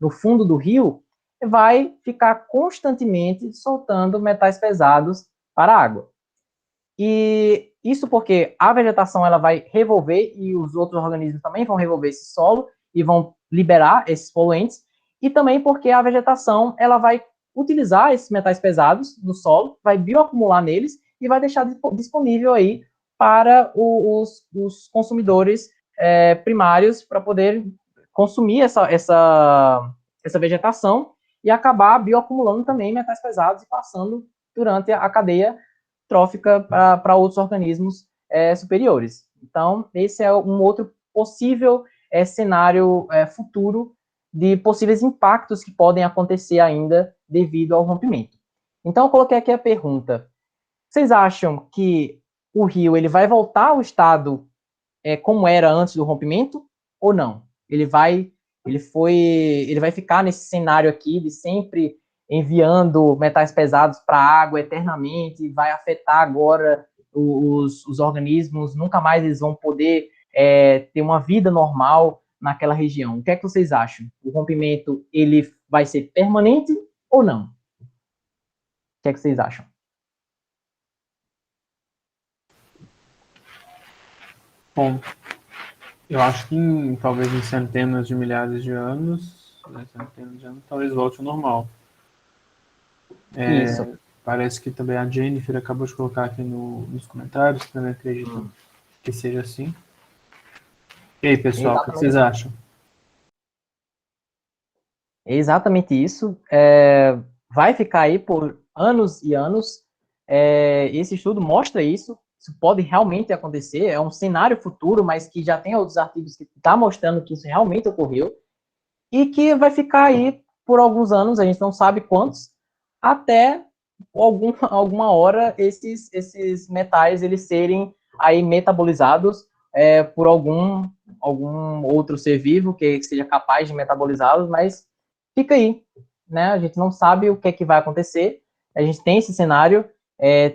no fundo do rio, vai ficar constantemente soltando metais pesados para a água. E isso porque a vegetação ela vai revolver e os outros organismos também vão revolver esse solo e vão liberar esses poluentes, e também porque a vegetação ela vai utilizar esses metais pesados no solo, vai bioacumular neles e vai deixar disponível aí para os consumidores primários para poder consumir essa vegetação e acabar bioacumulando também metais pesados e passando durante a cadeia trófica para outros organismos superiores. Então, esse é um outro possível cenário futuro de possíveis impactos que podem acontecer ainda devido ao rompimento. Então, eu coloquei aqui a pergunta: vocês acham que o rio ele vai voltar ao estado como era antes do rompimento ou não? Ele vai ficar nesse cenário aqui de sempre enviando metais pesados para a água eternamente, vai afetar agora os organismos, nunca mais eles vão poder ter uma vida normal naquela região. O que é que vocês acham? O rompimento ele vai ser permanente ou não? O que é que vocês acham? Bom, eu acho que talvez em centenas de milhares de anos, talvez volte ao normal. Isso. Parece que também a Jennifer acabou de colocar aqui nos comentários, que também acredito que seja assim. E aí, pessoal, o que vocês acham? É exatamente isso. Vai ficar aí por anos e anos. Esse estudo mostra isso pode realmente acontecer, é um cenário futuro, mas que já tem outros artigos que estão mostrando que isso realmente ocorreu, e que vai ficar aí por alguns anos, a gente não sabe quantos, até alguma hora esses metais eles serem aí metabolizados por algum outro ser vivo que seja capaz de metabolizá-los, mas fica aí, né? A gente não sabe o que é que vai acontecer, a gente tem esse cenário,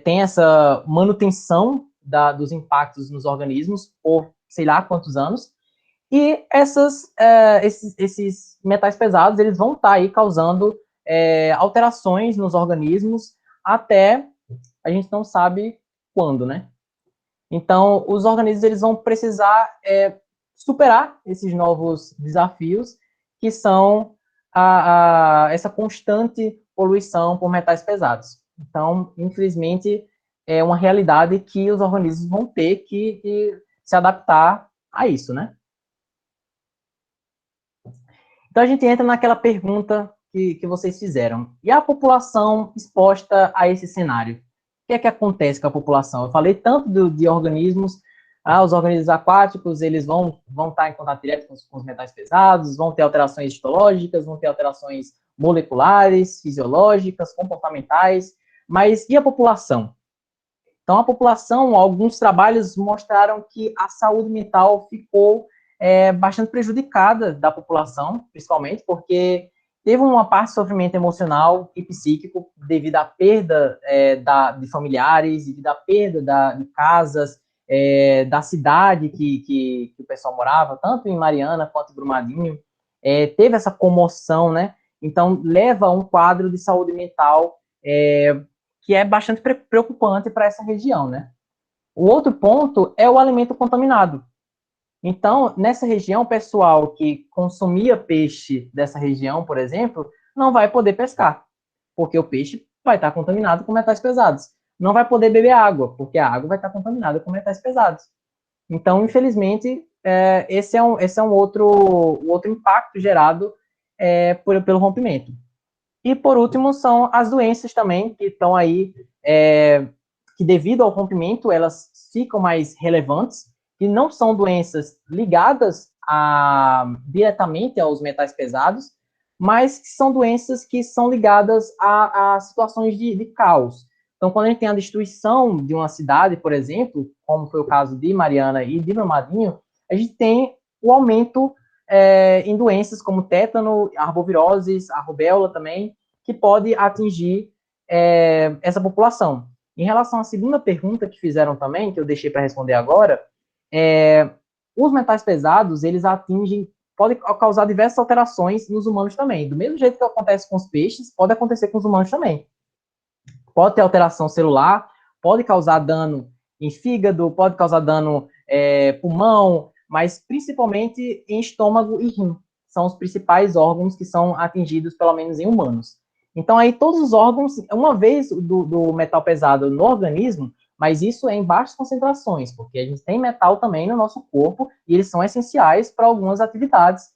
tem essa manutenção dos impactos nos organismos por sei lá quantos anos, e esses metais pesados, eles vão estar aí causando alterações nos organismos até a gente não sabe quando, né? Então, os organismos eles vão precisar superar esses novos desafios, que são essa constante poluição por metais pesados. Então, infelizmente, é uma realidade que os organismos vão ter que se adaptar a isso, né? Então, a gente entra naquela pergunta que vocês fizeram. E a população exposta a esse cenário? O que é que acontece com a população? Eu falei tanto de organismos, os organismos aquáticos, eles vão estar em contato direto com os metais pesados, vão ter alterações histológicas, vão ter alterações moleculares, fisiológicas, comportamentais, mas e a população? Então, a população, alguns trabalhos mostraram que a saúde mental ficou bastante prejudicada da população, principalmente porque teve uma parte de sofrimento emocional e psíquico devido à perda de familiares, devido à perda de casas, da cidade que o pessoal morava, tanto em Mariana quanto em Brumadinho. Teve essa comoção, né? Então, leva a um quadro de saúde mental que é bastante preocupante para essa região, né? O outro ponto é o alimento contaminado. Então, nessa região, o pessoal que consumia peixe dessa região, por exemplo, não vai poder pescar, porque o peixe vai estar contaminado com metais pesados. Não vai poder beber água, porque a água vai estar contaminada com metais pesados. Então, infelizmente, esse é um outro impacto gerado pelo rompimento. E, por último, são as doenças também, que estão aí, que devido ao rompimento, elas ficam mais relevantes, que não são doenças ligadas diretamente aos metais pesados, mas que são doenças que são ligadas a situações de caos. Então, quando a gente tem a destruição de uma cidade, por exemplo, como foi o caso de Mariana e de Brumadinho, a gente tem o aumento em doenças como tétano, arboviroses, a rubéola também, que pode atingir essa população. Em relação à segunda pergunta que fizeram também, que eu deixei para responder agora, os metais pesados, eles podem causar diversas alterações nos humanos também. Do mesmo jeito que acontece com os peixes, pode acontecer com os humanos também. Pode ter alteração celular, pode causar dano em fígado, pode causar dano pulmão, mas principalmente em estômago e rim. São os principais órgãos que são atingidos, pelo menos em humanos. Então, aí todos os órgãos, uma vez do metal pesado no organismo, mas isso é em baixas concentrações, porque a gente tem metal também no nosso corpo, e eles são essenciais para algumas atividades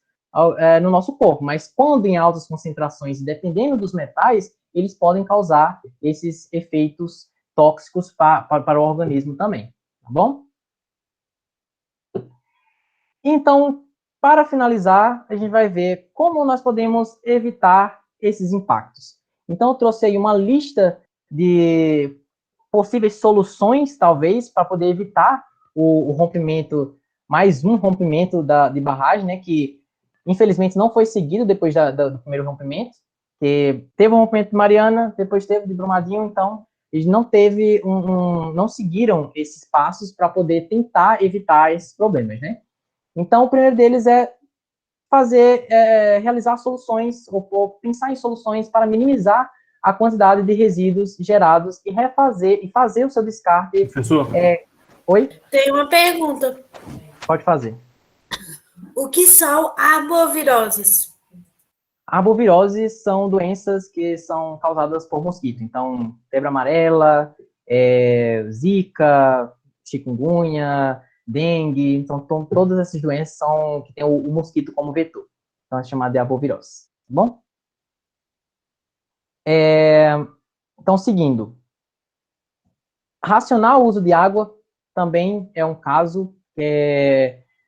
no nosso corpo, mas quando em altas concentrações, dependendo dos metais, eles podem causar esses efeitos tóxicos para o organismo também, tá bom? Então, para finalizar, a gente vai ver como nós podemos evitar esses impactos. Então, eu trouxe aí uma lista de possíveis soluções, talvez, para poder evitar o rompimento, mais um rompimento de barragem, né, que infelizmente não foi seguido depois do primeiro rompimento, que teve um rompimento de Mariana, depois teve de Brumadinho, então eles não seguiram esses passos para poder tentar evitar esses problemas, né? Então, o primeiro deles é realizar soluções, ou pensar em soluções para minimizar a quantidade de resíduos gerados e fazer o seu descarte. Professor? Oi? Tem uma pergunta. Pode fazer. O que são arboviroses? Arboviroses são doenças que são causadas por mosquito. Então, febre amarela, zika, chikungunya, dengue. Então, todas essas doenças que têm o mosquito como vetor. Então, é chamada de arbovirose. Tá bom? Então, seguindo, racionar o uso de água também é um caso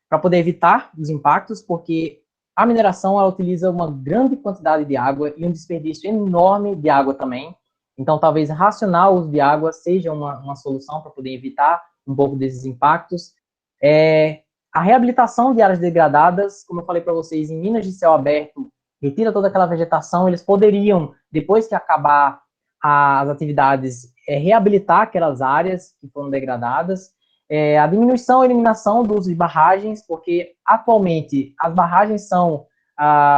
para poder evitar os impactos, porque a mineração ela utiliza uma grande quantidade de água e um desperdício enorme de água também. Então, talvez racionar o uso de água seja uma solução para poder evitar um pouco desses impactos. A reabilitação de áreas degradadas, como eu falei para vocês, em minas de céu aberto, retira toda aquela vegetação, eles poderiam, depois que acabar as atividades, reabilitar aquelas áreas que foram degradadas. A diminuição e eliminação do uso de barragens, porque atualmente as barragens são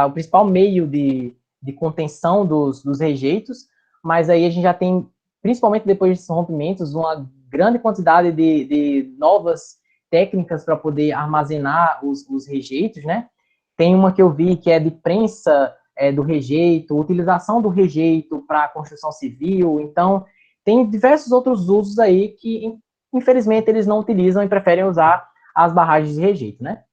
o principal meio de contenção dos rejeitos, mas aí a gente já tem, principalmente depois desses rompimentos, uma grande quantidade de novas técnicas para poder armazenar os rejeitos, né? Tem uma que eu vi que é de prensa do rejeito, utilização do rejeito para construção civil, então tem diversos outros usos aí que, infelizmente, eles não utilizam e preferem usar as barragens de rejeito, né?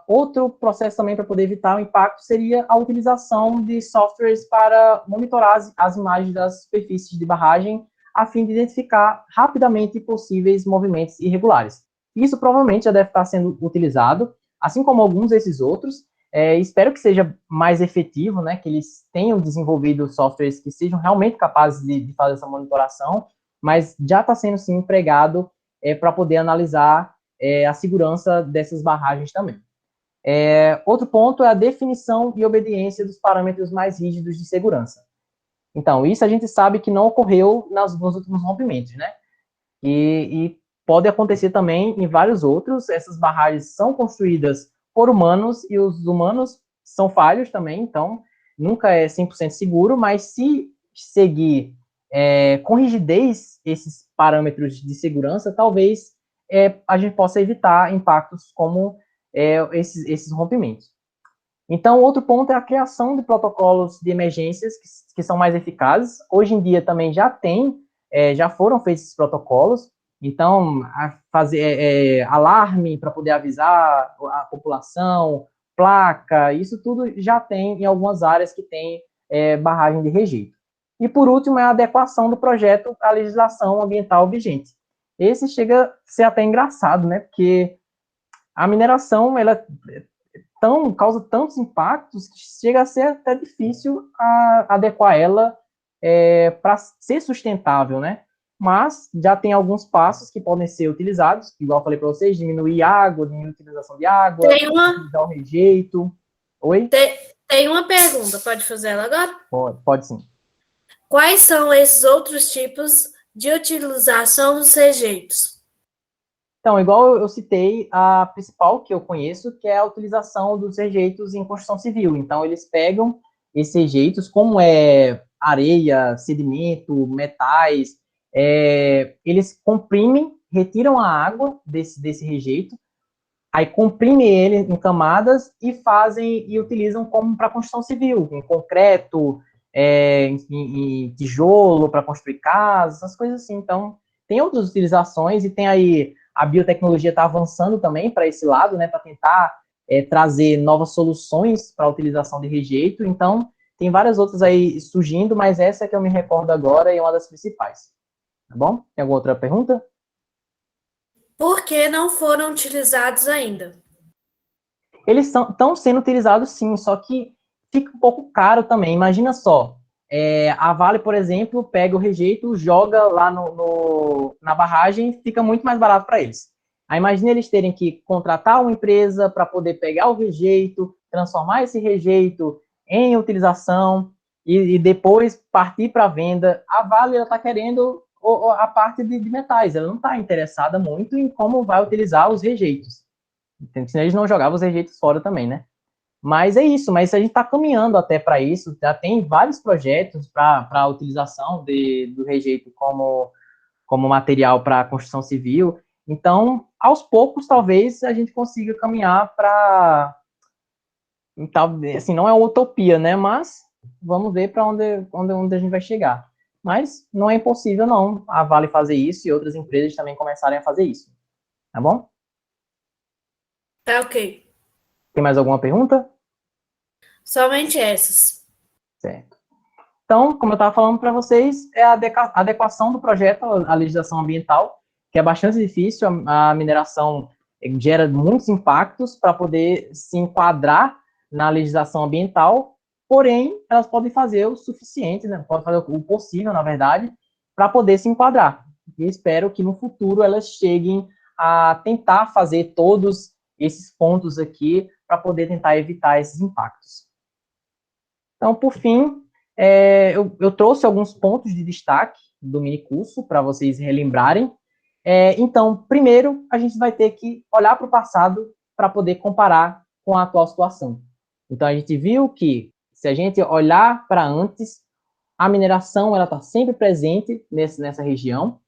Outro processo também para poder evitar o impacto seria a utilização de softwares para monitorar as imagens das superfícies de barragem, a fim de identificar rapidamente possíveis movimentos irregulares. Isso provavelmente já deve estar sendo utilizado, assim como alguns desses outros. Espero que seja mais efetivo, né, que eles tenham desenvolvido softwares que sejam realmente capazes de fazer essa monitoração, mas já está sendo, sim, empregado para poder analisar a segurança dessas barragens também. Outro ponto é a definição e obediência dos parâmetros mais rígidos de segurança. Então, isso a gente sabe que não ocorreu nos últimos rompimentos, né? E pode acontecer também em vários outros. Essas barragens são construídas por humanos e os humanos são falhos também, então nunca é 100% seguro, mas se seguir com rigidez esses parâmetros de segurança, talvez a gente possa evitar impactos como esses rompimentos. Então, outro ponto é a criação de protocolos de emergências que são mais eficazes. Hoje em dia também já foram feitos esses protocolos. Então, fazer alarme para poder avisar a população, placa, isso tudo já tem em algumas áreas que tem barragem de rejeito. E, por último, é a adequação do projeto à legislação ambiental vigente. Esse chega a ser até engraçado, né? Porque a mineração, ela causa tantos impactos que chega a ser até difícil adequar ela para ser sustentável, né? Mas já tem alguns passos que podem ser utilizados, igual eu falei para vocês, diminuir água, diminuir a utilização de água, utilizar o rejeito. Oi? Tem uma pergunta, pode fazer ela agora? Pode sim. Quais são esses outros tipos de utilização dos rejeitos? Então, igual eu citei, a principal que eu conheço, que é a utilização dos rejeitos em construção civil. Então, eles pegam esses rejeitos, como areia, sedimento, metais, eles comprimem, retiram a água desse rejeito, aí comprimem ele em camadas e utilizam como para construção civil, em concreto, em tijolo para construir casas, essas coisas assim. Então, tem outras utilizações e tem aí a biotecnologia está avançando também para esse lado, né, para tentar trazer novas soluções para a utilização de rejeito. Então, tem várias outras aí surgindo, mas essa é que eu me recordo agora e é uma das principais. Tá bom? Tem alguma outra pergunta? Por que não foram utilizados ainda? Eles estão sendo utilizados sim, só que fica um pouco caro também. Imagina só, a Vale, por exemplo, pega o rejeito, joga lá na barragem, fica muito mais barato para eles. Aí imagina eles terem que contratar uma empresa para poder pegar o rejeito, transformar esse rejeito em utilização e depois partir para a venda. A Vale está querendo a parte de metais, ela não está interessada muito em como vai utilizar os rejeitos. Senão eles não jogavam os rejeitos fora também, né? Mas é isso, mas a gente está caminhando até para isso, já tem vários projetos para a utilização do rejeito como material para a construção civil. Então, aos poucos, talvez a gente consiga caminhar para. Assim, não é uma utopia, né? Mas vamos ver para onde a gente vai chegar. Mas não é impossível, não, a Vale fazer isso e outras empresas também começarem a fazer isso. Tá bom? Tá ok. Tem mais alguma pergunta? Somente essas. Certo. Então, como eu estava falando para vocês, é a adequação do projeto à legislação ambiental, que é bastante difícil. A mineração gera muitos impactos para poder se enquadrar na legislação ambiental, porém, elas podem fazer o suficiente, né? Podem fazer o possível, na verdade, para poder se enquadrar. E espero que no futuro elas cheguem a tentar fazer todos esses pontos aqui para poder tentar evitar esses impactos. Então, por fim, eu trouxe alguns pontos de destaque do minicurso para vocês relembrarem. Então, primeiro, a gente vai ter que olhar para o passado para poder comparar com a atual situação. Então, a gente viu que, se a gente olhar para antes, a mineração está sempre presente nessa região.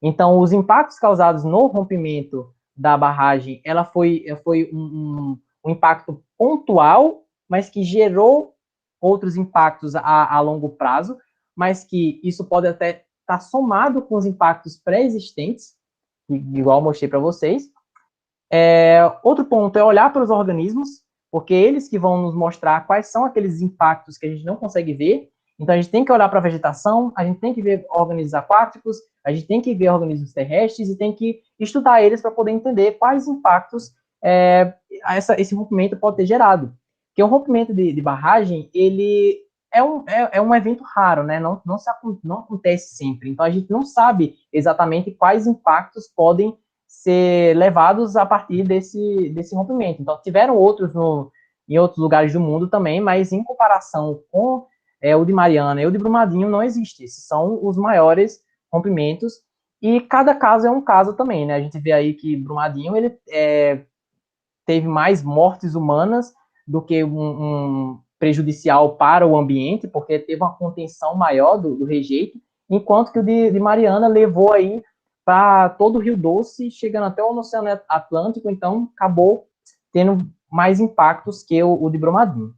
Então, os impactos causados no rompimento da barragem, ela foi um impacto pontual, mas que gerou outros impactos a longo prazo, mas que isso pode até estar somado com os impactos pré-existentes, igual eu mostrei para vocês. Outro ponto é olhar para os organismos, porque eles que vão nos mostrar quais são aqueles impactos que a gente não consegue ver. Então, a gente tem que olhar para a vegetação, a gente tem que ver organismos aquáticos, a gente tem que ver organismos terrestres e tem que estudar eles para poder entender quais impactos esse rompimento pode ter gerado. Porque o rompimento de barragem, ele é um evento raro, né? Não acontece sempre. Então, a gente não sabe exatamente quais impactos podem ser levados a partir desse rompimento. Então, tiveram outros em outros lugares do mundo também, mas em comparação com o de Mariana e o de Brumadinho, não existe. Esses são os maiores rompimentos, e cada caso é um caso também, né? A gente vê aí que Brumadinho, ele teve mais mortes humanas do que um prejudicial para o ambiente, porque teve uma contenção maior do rejeito, enquanto que o de Mariana levou aí para todo o Rio Doce, chegando até o Oceano Atlântico, então acabou tendo mais impactos que o de Brumadinho.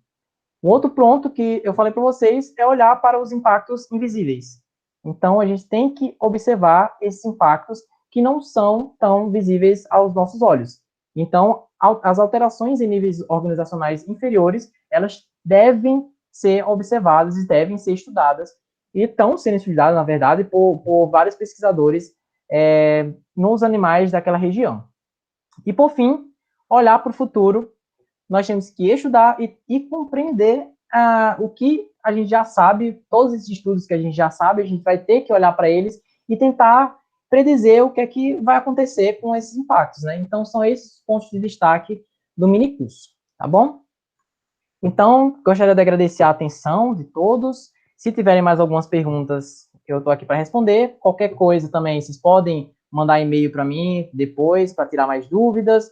Um outro ponto que eu falei para vocês é olhar para os impactos invisíveis. Então, a gente tem que observar esses impactos que não são tão visíveis aos nossos olhos. Então, as alterações em níveis organizacionais inferiores, elas devem ser observadas e devem ser estudadas, e estão sendo estudadas, na verdade, por vários pesquisadores nos animais daquela região. E, por fim, olhar para o futuro. Nós temos que estudar e compreender o que a gente já sabe, todos esses estudos que a gente já sabe, a gente vai ter que olhar para eles e tentar predizer o que é que vai acontecer com esses impactos, né? Então, são esses pontos de destaque do minicurso, tá bom? Então, gostaria de agradecer a atenção de todos. Se tiverem mais algumas perguntas, eu estou aqui para responder. Qualquer coisa também, vocês podem mandar e-mail para mim depois, para tirar mais dúvidas.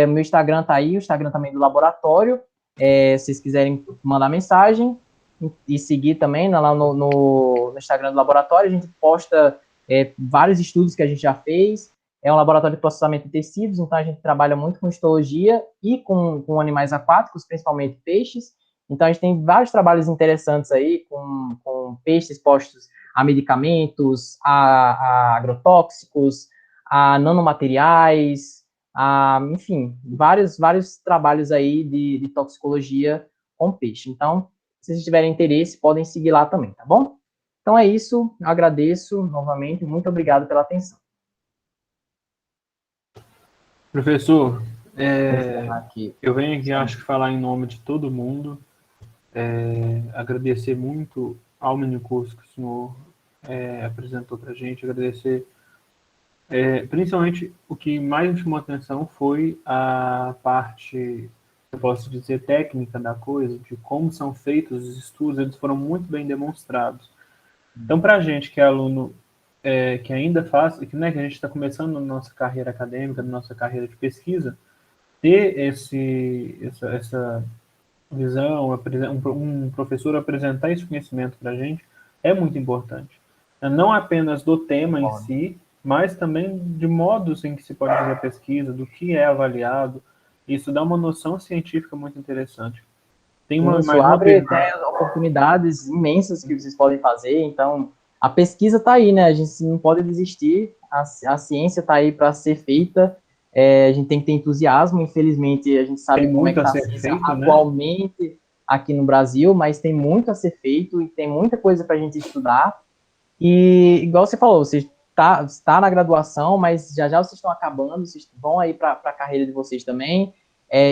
Meu Instagram tá aí, o Instagram também do laboratório. Se vocês quiserem mandar mensagem e seguir também lá no Instagram do laboratório, a gente posta vários estudos que a gente já fez. É um laboratório de processamento de tecidos, então a gente trabalha muito com histologia e com animais aquáticos, principalmente peixes. Então a gente tem vários trabalhos interessantes aí com peixes expostos a medicamentos, a agrotóxicos, a nanomateriais, enfim, vários trabalhos aí de toxicologia com peixe. Então, se vocês tiverem interesse, podem seguir lá também, tá bom? Então é isso, agradeço novamente, muito obrigado pela atenção. Professor, eu venho aqui, acho que falar em nome de todo mundo, agradecer muito ao minicurso que o senhor apresentou para a gente, agradecer. Principalmente o que mais me chamou a atenção foi a parte, eu posso dizer, técnica da coisa, de como são feitos os estudos, eles foram muito bem demonstrados. Então, para a gente que é aluno, que ainda faz, que a gente está começando na nossa carreira acadêmica, na nossa carreira de pesquisa, ter essa visão, um professor apresentar esse conhecimento para a gente é muito importante. Não apenas do tema em si, mas também de modos em que se pode fazer a pesquisa, do que é avaliado. Isso dá uma noção científica muito interessante. Tem Isso abre até oportunidades imensas que vocês podem fazer. Então, a pesquisa está aí, né? A gente não pode desistir. A ciência está aí para ser feita. A gente tem que ter entusiasmo. Infelizmente, a gente sabe como é que está a ciência atualmente. aqui no Brasil, mas tem muito a ser feito e tem muita coisa para a gente estudar. E, igual você falou, você está na graduação, mas já vocês estão acabando, vocês vão aí para a carreira de vocês também.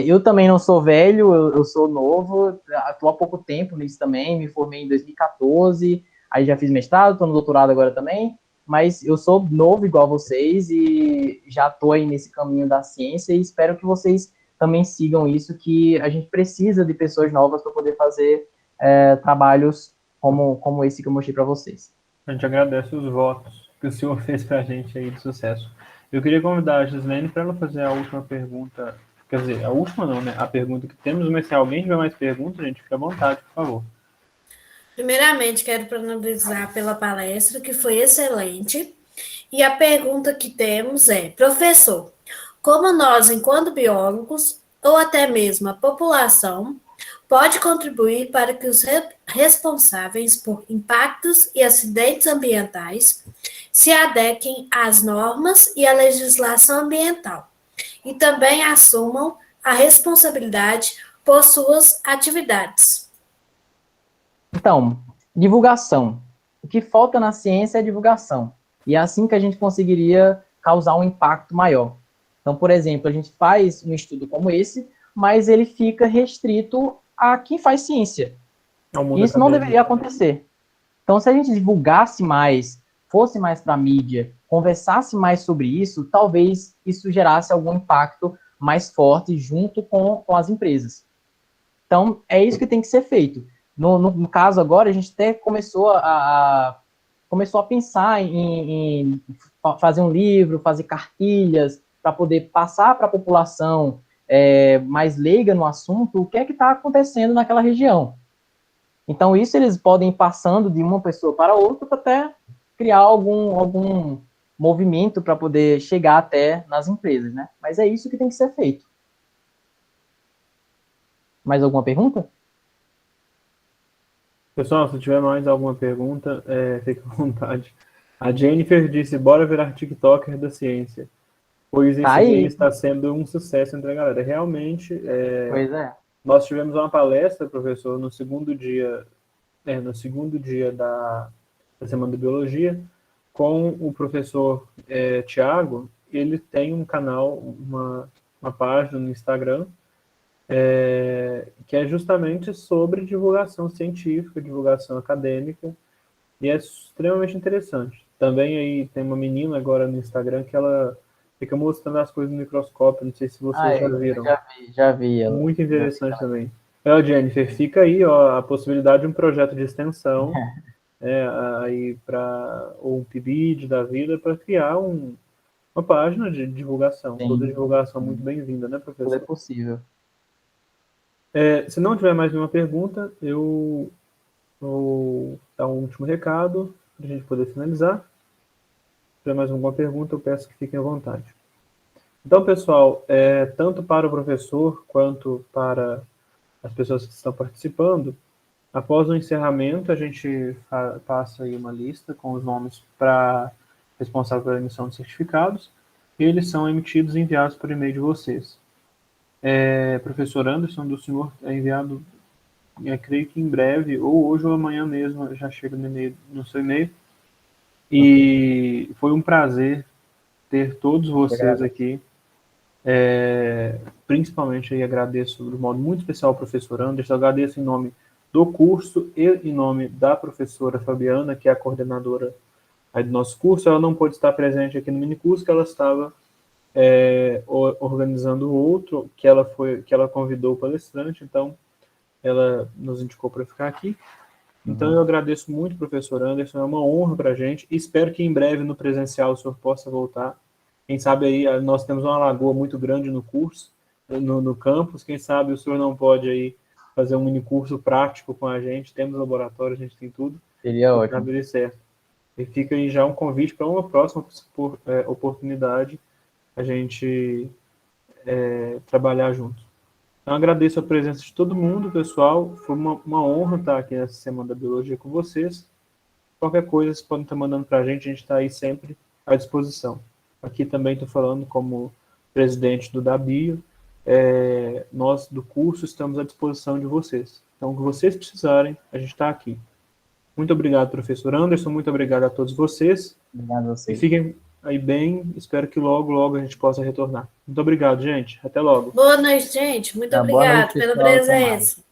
Eu também não sou velho, eu sou novo, estou há pouco tempo nisso também, me formei em 2014, aí já fiz mestrado, estou no doutorado agora também, mas eu sou novo igual vocês e já estou aí nesse caminho da ciência e espero que vocês também sigam isso, que a gente precisa de pessoas novas para poder fazer trabalhos como esse que eu mostrei para vocês. A gente agradece os votos que o senhor fez para a gente aí de sucesso. Eu queria convidar a Gislene para ela fazer a última pergunta, quer dizer, a última não, né? A pergunta que temos, mas se alguém tiver mais perguntas, gente, fica à vontade, por favor. Primeiramente, quero parabenizar pela palestra, que foi excelente. E a pergunta que temos é, professor, como nós, enquanto biólogos, ou até mesmo a população, pode contribuir para que os responsáveis por impactos e acidentes ambientais se adequem às normas e à legislação ambiental e também assumam a responsabilidade por suas atividades? Então, divulgação. O que falta na ciência é divulgação. E é assim que a gente conseguiria causar um impacto maior. Então, por exemplo, a gente faz um estudo como esse, mas ele fica restrito a quem faz ciência. Isso não deveria acontecer. Então, se a gente divulgasse mais, fosse mais para a mídia, conversasse mais sobre isso, talvez isso gerasse algum impacto mais forte junto com as empresas. Então, é isso que tem que ser feito. No caso agora, a gente até começou a pensar em fazer um livro, fazer cartilhas, para poder passar para a população mais leiga no assunto o que é que está acontecendo naquela região. Então, isso eles podem ir passando de uma pessoa para outra para até criar algum movimento para poder chegar até nas empresas, né? Mas é isso que tem que ser feito. Mais alguma pergunta? Pessoal, se tiver mais alguma pergunta, fique à vontade. A Jennifer disse, bora virar TikToker da ciência. Pois esse aí está sendo um sucesso entre a galera. Realmente, pois é. Nós tivemos uma palestra, professor, no segundo dia da Semana de Biologia, com o professor Tiago. Ele tem um canal, uma página no Instagram, que é justamente sobre divulgação científica, divulgação acadêmica, e é extremamente interessante. Também aí tem uma menina agora no Instagram que ela fica mostrando as coisas no microscópio, não sei se vocês já viram. Já vi. Muito interessante também. Jennifer, fica aí a possibilidade de um projeto de extensão, aí ou um PIBID da vida, para criar uma página de divulgação. Sim. Toda divulgação muito bem-vinda, né, professor? Tudo é possível. Se não tiver mais nenhuma pergunta, eu vou dar um último recado para a gente poder finalizar. Se tiver mais alguma pergunta, eu peço que fiquem à vontade. Então, pessoal, tanto para o professor quanto para as pessoas que estão participando, após o encerramento, a gente passa aí uma lista com os nomes para responsável pela emissão de certificados, e eles são emitidos e enviados por e-mail de vocês. Professor Anderson, do senhor é enviado, creio que em breve, ou hoje ou amanhã mesmo, já chega no seu e-mail. E foi um prazer ter todos vocês aqui. Principalmente aí agradeço de modo muito especial ao professor Anderson, agradeço em nome do curso e em nome da professora Fabiana, que é a coordenadora aí do nosso curso. Ela não pôde estar presente aqui no minicurso, que ela estava organizando outro, que ela convidou o palestrante, então ela nos indicou para ficar aqui. Então eu agradeço muito, professor Anderson, é uma honra para a gente, e espero que em breve no presencial o senhor possa voltar. Quem sabe aí, nós temos uma lagoa muito grande no curso, no campus, quem sabe o senhor não pode aí fazer um mini curso prático com a gente, temos laboratório, a gente tem tudo. Seria ótimo. Certo. E fica aí já um convite para uma próxima oportunidade a gente trabalhar juntos. Então agradeço a presença de todo mundo, pessoal, foi uma honra estar aqui nessa Semana da Biologia com vocês. Qualquer coisa, vocês podem estar mandando para a gente está aí sempre à disposição. Aqui também estou falando como presidente do DABIO. Nós do curso estamos à disposição de vocês. Então, o que vocês precisarem, a gente está aqui. Muito obrigado, professor Anderson, muito obrigado a todos vocês. Obrigado a E vocês. fiquem aí bem, espero que logo, logo a gente possa retornar. Muito obrigado, gente. Até logo. Boa noite, gente. Muito Boa noite, obrigada pela pessoal. Até mais. presença.